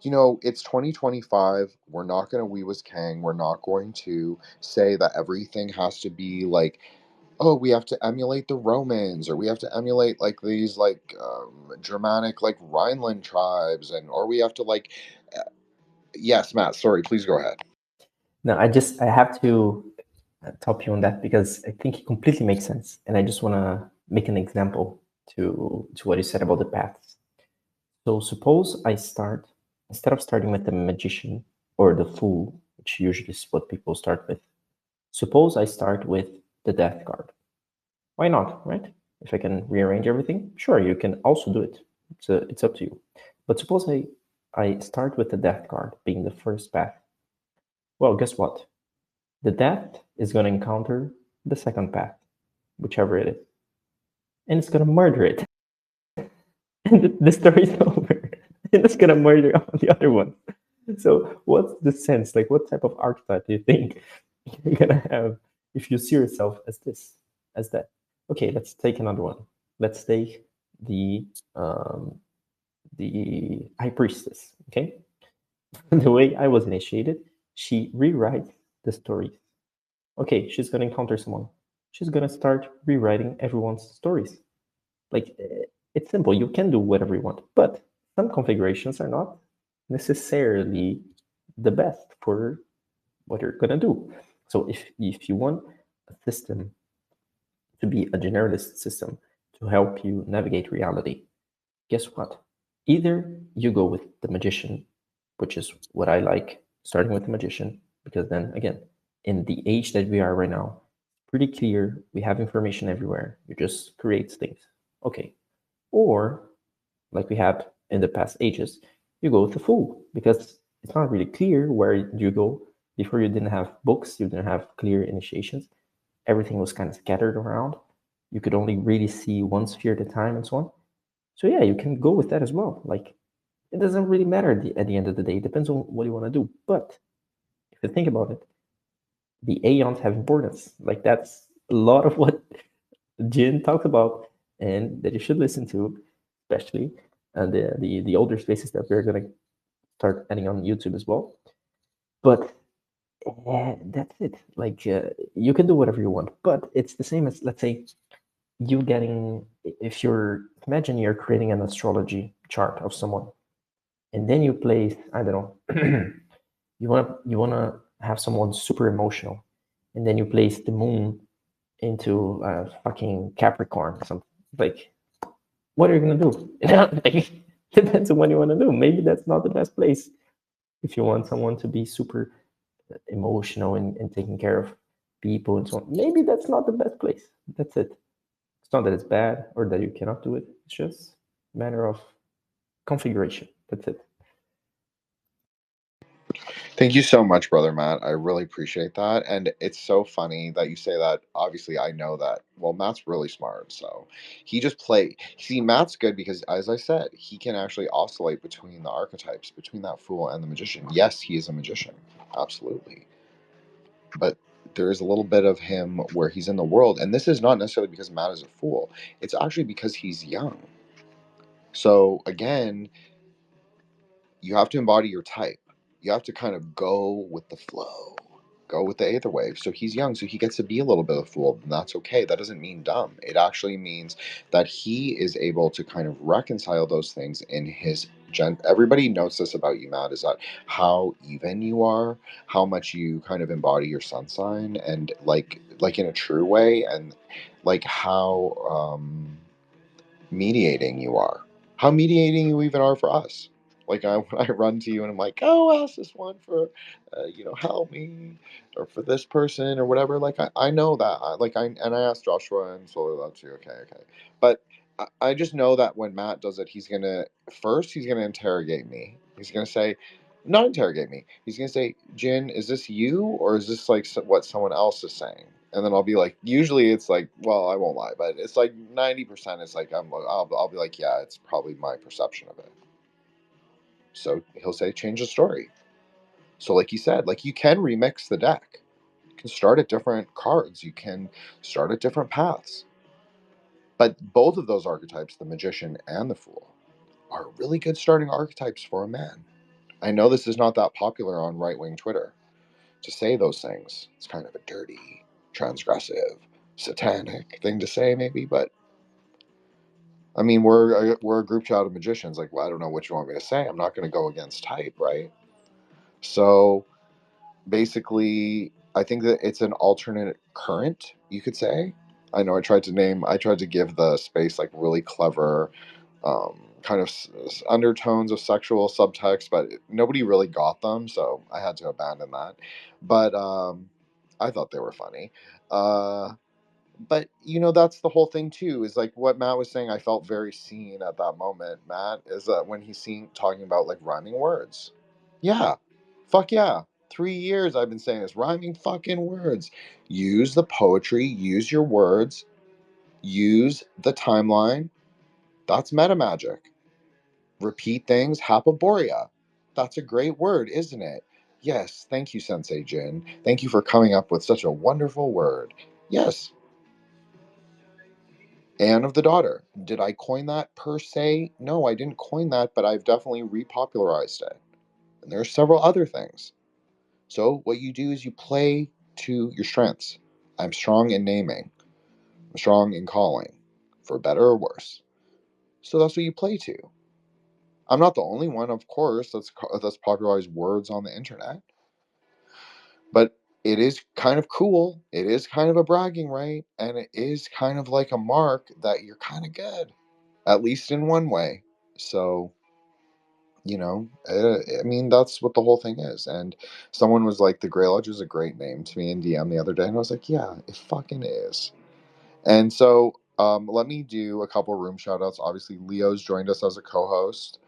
[SPEAKER 1] it's 2025. We're not going to Wee-Whiz Kang. We're not going to say that everything has to be like, oh, we have to emulate the Romans, or we have to emulate like these like Germanic like Rhineland tribes, or we have to like. Yes, Matt. Sorry, please go ahead.
[SPEAKER 2] No, I have to top you on that because I think it completely makes sense, and I just want to make an example to what you said about the paths. So suppose I start, instead of starting with the magician or the fool, which usually is what people start with, suppose I start with the death card. Why not, right? If I can rearrange everything, sure, you can also do it. It's up to you. But suppose I start with the death card being the first path. Well, guess what? The death is going to encounter the second path, whichever it is. And it's going to murder it. And the story is over. And it's going to murder all the other ones. So what's the sense? Like, what type of archetype do you think you're going to have if you see yourself as this, as that? Okay, let's take another one. Let's take the High Priestess, okay? The way I was initiated, she rewrites the stories. Okay, she's going to encounter someone. She's going to start rewriting everyone's stories. Like, it's simple. You can do whatever you want, but some configurations are not necessarily the best for what you're going to do. So if you want a system to be a generalist system to help you navigate reality, guess what? Either you go with the magician, which is what I like, starting with the magician, because then again, in the age that we are right now, pretty clear, we have information everywhere. You just create things. Okay. Or, like we had in the past ages, you go with the fool, because it's not really clear where you go. Before, you didn't have books, you didn't have clear initiations. Everything was kind of scattered around. You could only really see one sphere at a time and so on. So yeah, you can go with that as well. Like, it doesn't really matter at the end of the day. It depends on what you want to do. But if you think about it, the aeons have importance. Like that's a lot of what Jin talks about, and that you should listen to, especially the older spaces that we're gonna start adding on YouTube as well. But that's it. Like you can do whatever you want, but it's the same as, let's say, you getting, if you're, imagine you're creating an astrology chart of someone, and then you place, I don't know, you wanna have someone super emotional, and then you place the moon into fucking Capricorn or something. Like, what are you gonna do? Like, depends on what you want to do. Maybe that's not the best place if you want someone to be super emotional and taking care of people and so on. Maybe that's not the best place. That's it. It's not that it's bad or that you cannot do it. It's just a matter of configuration. That's it.
[SPEAKER 1] Thank you so much, brother Matt. I really appreciate that. And it's so funny that you say that. Obviously, I know that. Well, Matt's really smart. So he just play. See, Matt's good because, as I said, he can actually oscillate between the archetypes, between that fool and the magician. Yes, he is a magician. Absolutely. But there is a little bit of him where he's in the world. And this is not necessarily because Matt is a fool. It's actually because he's young. So, again, you have to embody your type. You have to kind of go with the flow, go with the aether wave. So he's young, so he gets to be a little bit of a fool, and that's okay. That doesn't mean dumb. It actually means that he is able to kind of reconcile those things in his everybody notes this about you, Matt, is that how even you are, how much you kind of embody your sun sign, and like in a true way, and like how mediating you are, how mediating you even are for us. Like when I run to you and I'm like, oh, ask this one for, help me, or for this person or whatever. Like I know that. I asked Joshua and Solar Love too. Okay, but I just know that when Matt does it, he's gonna interrogate me. He's gonna say, not interrogate me. He's gonna say, Jin, is this you or is this like what someone else is saying? And then I'll be like, usually it's like, well, I won't lie, but it's like 90%. It's like I'll be like, yeah, it's probably my perception of it. So he'll say, change the story. So like you said, like you can remix the deck. You can start at different cards. You can start at different paths. But both of those archetypes, the magician and the fool, are really good starting archetypes for a man. I know this is not that popular on right-wing Twitter to say those things. It's kind of a dirty, transgressive, satanic thing to say, maybe, but I mean, we're a group chat of magicians. Like, well, I don't know what you want me to say. I'm not going to go against type, right? So basically, I think that it's an alternate current, you could say. I know I tried to give the space like really clever kind of undertones of sexual subtext, but nobody really got them, so I had to abandon that. But I thought they were funny. But that's the whole thing too, is like what Matt was saying. I felt very seen at that moment, Matt, is that when he's talking about like rhyming words. Yeah, fuck yeah. 3 years I've been saying this, rhyming fucking words. Use the poetry, use your words, use the timeline. That's metamagic. Repeat things, hapaboria. That's a great word, isn't it? Yes, thank you, Sensei Jin. Thank you for coming up with such a wonderful word. Yes. Anne of the Daughter. Did I coin that per se? No, I didn't coin that, but I've definitely repopularized it. And there are several other things. So what you do is you play to your strengths. I'm strong in naming. I'm strong in calling, for better or worse. So that's what you play to. I'm not the only one, of course, that's popularized words on the internet. But it is kind of cool. It is kind of a bragging right, and it is kind of like a mark that you're kind of good, at least in one way. So, I mean, that's what the whole thing is. And someone was like, the Grey Lodge is a great name to me in DM the other day, and I was like, yeah, it fucking is. And so, let me do a couple room shout outs. Obviously, Leo's joined us as a co-host.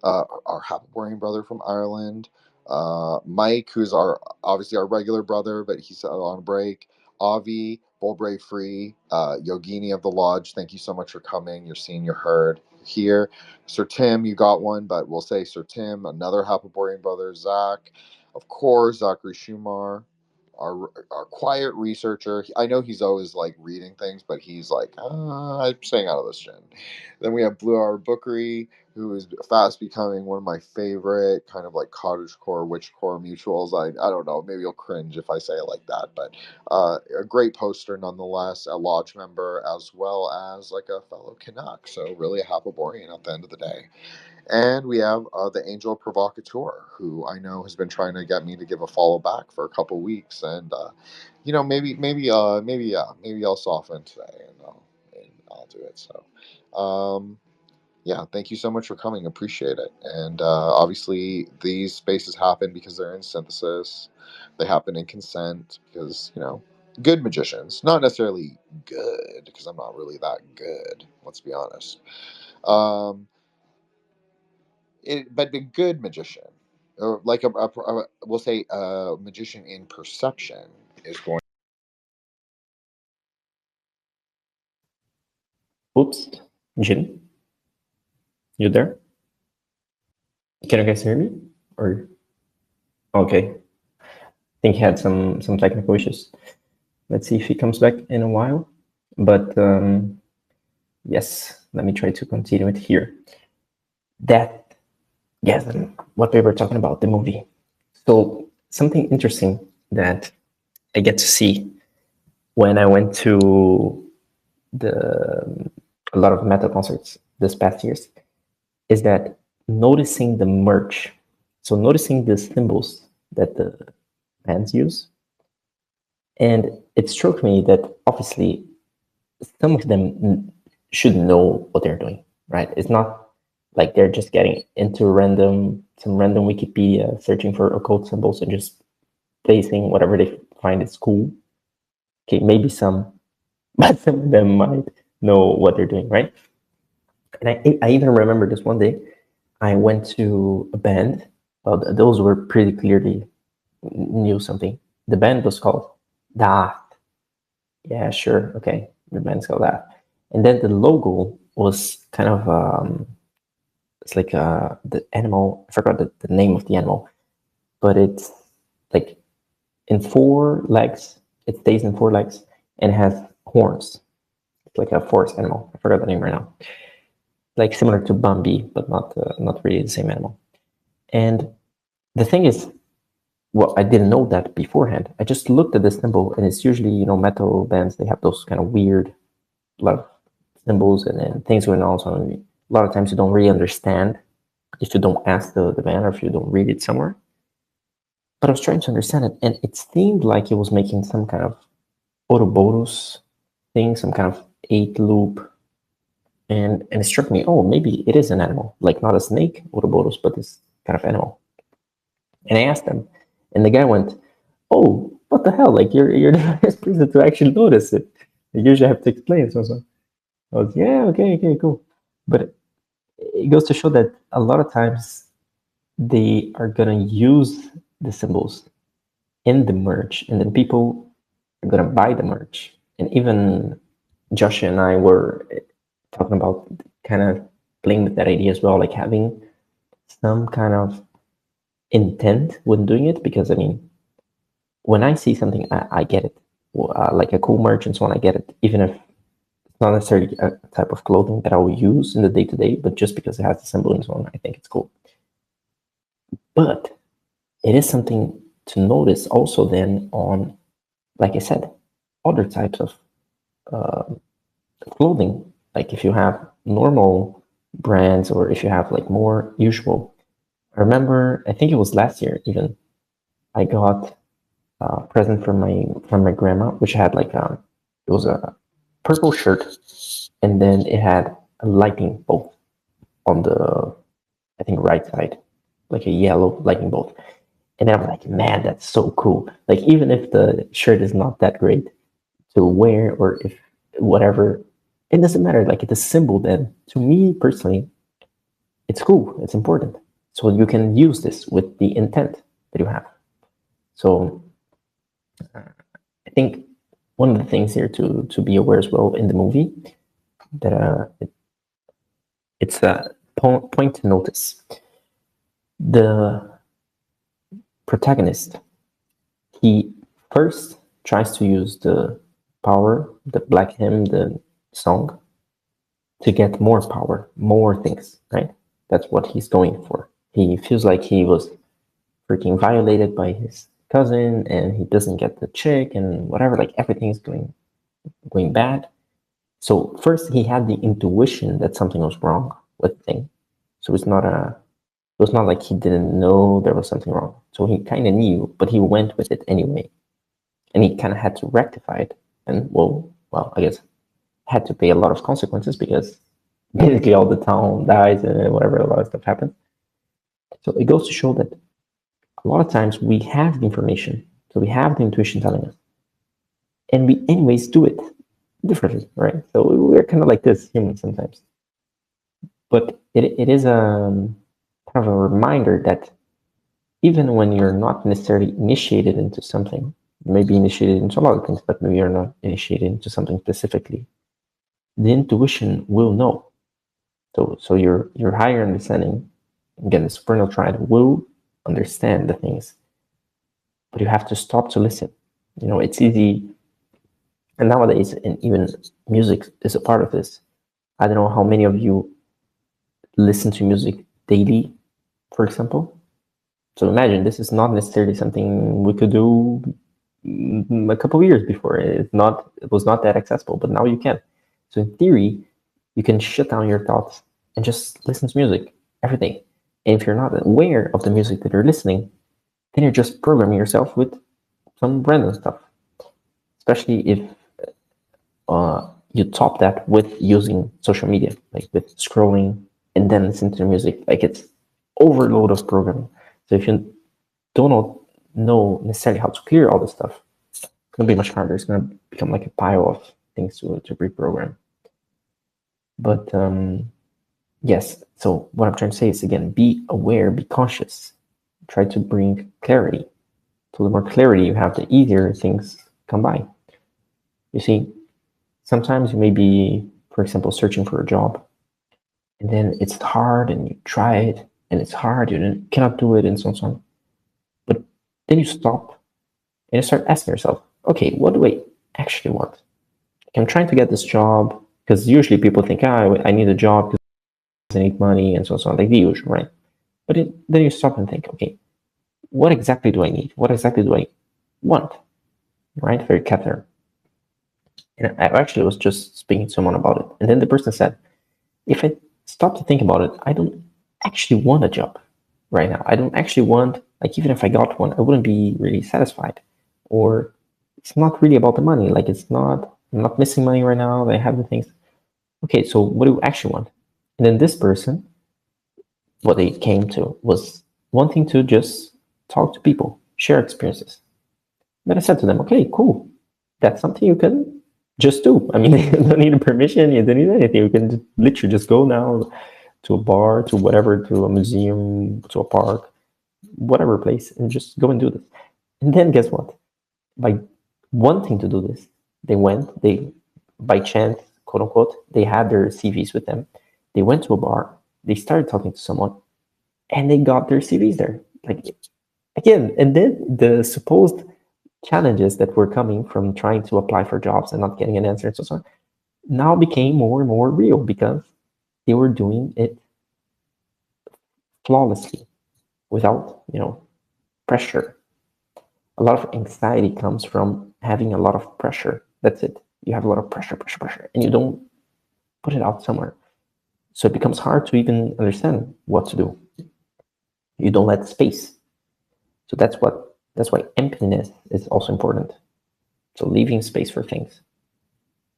[SPEAKER 1] Our Happy brother from Ireland, Mike, who's obviously our regular brother, but he's on break. Avi, Bullbrave Free, Yogini of the Lodge, thank you so much for coming. You're seen, you're heard here. Sir Tim, you got one, but we'll say Sir Tim, another Happy brother, Zach, of course, Zachary Shumar, our quiet researcher. I know he's always like reading things, but he's like, I'm staying out of this, Jin. Then we have Blue Hour Bookery, who is fast becoming one of my favorite kind of like cottagecore, witchcore mutuals. I don't know, maybe you'll cringe if I say it like that, but a great poster nonetheless, a lodge member as well as like a fellow Canuck. So really a Happaborian at the end of the day. And we have the Angel Provocateur, who I know has been trying to get me to give a follow back for a couple weeks, and maybe I'll soften today and I'll do it. So, yeah, thank you so much for coming. Appreciate it. And obviously, these spaces happen because they're in synthesis. They happen in consent because good magicians, not necessarily good, because I'm not really that good. Let's be honest. But the good magician, or like we'll say a magician in perception, is going.
[SPEAKER 2] Oops, Jin, you there? Can you guys hear me? Or okay, I think he had some technical issues. Let's see if he comes back in a while. But yes, let me try to continue it here. Deathgasm, what we were talking about, the movie. So something interesting that I get to see when I went to a lot of metal concerts this past years is that noticing the merch. So noticing the symbols that the bands use. And it struck me that obviously some of them should know what they're doing, right? It's not like they're just getting into some random Wikipedia, searching for occult symbols and just placing whatever they find is cool. Okay, maybe some, but some of them might know what they're doing, right? And I even remember this one day, I went to a band. Well, those were pretty clearly knew something. The band was called That. Yeah, sure, okay. The band's called That. And then the logo was kind of it's like the animal. I forgot the name of the animal, but it's like in 4 legs. It stays in 4 legs and has horns. It's like a forest animal. I forgot the name right now. Like similar to Bambi, but not really the same animal. And the thing is, well, I didn't know that beforehand. I just looked at the symbol, and it's usually metal bands. They have those kind of weird, lot of symbols and things going on. So a lot of times you don't really understand if you don't ask the band or if you don't read it somewhere. But I was trying to understand it, and it seemed like it was making some kind of Ouroboros thing, some kind of 8 loop. And it struck me, oh, maybe it is an animal, like not a snake, Ouroboros, but this kind of animal. And I asked him, and the guy went, oh, what the hell? Like, you're the first person to actually notice it. You usually have to explain. So I was, yeah, okay, cool. But it goes to show that a lot of times they are going to use the symbols in the merch, and then people are going to buy the merch. And even Josh and I were talking about kind of playing with that idea as well, like having some kind of intent when doing it, because I mean, when I see something, I get it, like a cool merch and so on, I get it, even if it's not necessarily a type of clothing that I will use in the day-to-day, but just because it has a symbol and so on, I think it's cool. But it is something to notice also then on, like I said, other types of clothing. Like if you have normal brands or if you have like more usual. I remember, I think it was last year even, I got a present from my grandma, which had like it was a purple shirt, and then it had a lightning bolt on the, I think, right side, like a yellow lightning bolt. And I'm like, man, that's so cool. Like even if the shirt is not that great to wear, or if whatever, it doesn't matter. Like it's a symbol then. To me personally, it's cool. It's important. So you can use this with the intent that you have. So I think one of the things here to be aware as well in the movie, that it's a point to notice. The protagonist, he first tries to use the power, the black hymn, the song, to get more power, more things, right? That's what he's going for. He feels like he was freaking violated by his cousin and he doesn't get the chick and whatever, like everything is going bad. So first he had the intuition that something was wrong with the thing. So it was not like he didn't know there was something wrong. So he kind of knew, but he went with it anyway. And he kind of had to rectify it. And well, I guess had to pay a lot of consequences because basically all the town dies and whatever, a lot of stuff happens. So it goes to show that a lot of times we have the information, so we have the intuition telling us, and we anyways do it differently, right? So we're kind of like this, humans sometimes. But it is a kind of a reminder that even when you're not necessarily initiated into something, you may be initiated into a lot of things, but maybe you're not initiated into something specifically, the intuition will know. So your higher understanding, again, the supernal triad will understand the things, but you have to stop to listen. You know, it's easy, and nowadays, and even music is a part of this. I don't know how many of you listen to music daily, for example. So imagine this is not necessarily something we could do a couple of years before. It was not that accessible, but now you can. So in theory, you can shut down your thoughts and just listen to music, everything. And if you're not aware of the music that you're listening, then you're just programming yourself with some random stuff. Especially if you top that with using social media, like with scrolling and then listen to the music. Like it's overload of programming. So if you don't know necessarily how to clear all this stuff, it's going to be much harder. It's going to become like a pile of things to reprogram. But yes, so what I'm trying to say is, again, be aware, be conscious, try to bring clarity. So the more clarity you have, the easier things come by. You see, sometimes you may be, for example, searching for a job, and then it's hard, and you try it, and it's hard, you cannot do it, and so on, so on. But then you stop, and you start asking yourself, okay, what do I actually want? I'm trying to get this job, because usually people think, I need a job because I need money, and so on, like the usual, right? But then you stop and think, okay, what exactly do I need? What exactly do I want? Right? Very Kepler. And I actually was just speaking to someone about it. And then the person said, if I stop to think about it, I don't actually want a job right now. I don't actually want, like, even if I got one, I wouldn't be really satisfied. Or it's not really about the money. Like, I'm not missing money right now. I have the things. Okay, so what do you actually want? And then this person, what they came to was wanting to just talk to people, share experiences. Then I said to them, okay, cool. That's something you can just do. I mean, you don't need a permission. You don't need anything. You can literally just go now to a bar, to whatever, to a museum, to a park, whatever place, and just go and do this. And then guess what? By wanting to do this, they by chance, quote unquote, they had their CVs with them. They went to a bar, they started talking to someone, and they got their CVs there. Like, again, and then the supposed challenges that were coming from trying to apply for jobs and not getting an answer and so on now became more and more real because they were doing it flawlessly without, pressure. A lot of anxiety comes from having a lot of pressure. That's it. You have a lot of pressure, and you don't put it out somewhere. So it becomes hard to even understand what to do. You don't let space. So that's why emptiness is also important. So leaving space for things.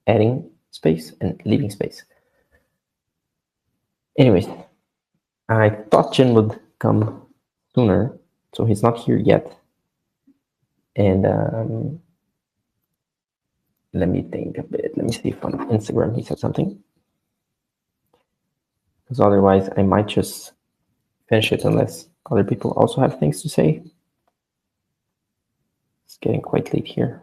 [SPEAKER 2] Adding space and leaving space. Anyways, I thought Jin would come sooner, so he's not here yet. And let me think a bit. Let me see if on Instagram he said something. Because otherwise I might just finish it unless other people also have things to say. It's getting quite late here.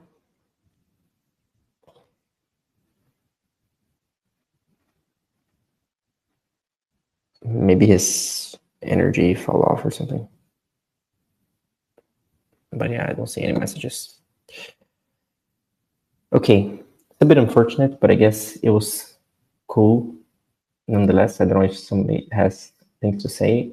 [SPEAKER 2] Maybe his energy fell off or something. But yeah, I don't see any messages. Okay, it's a bit unfortunate, but I guess it was cool nonetheless. I don't know if somebody has things to say.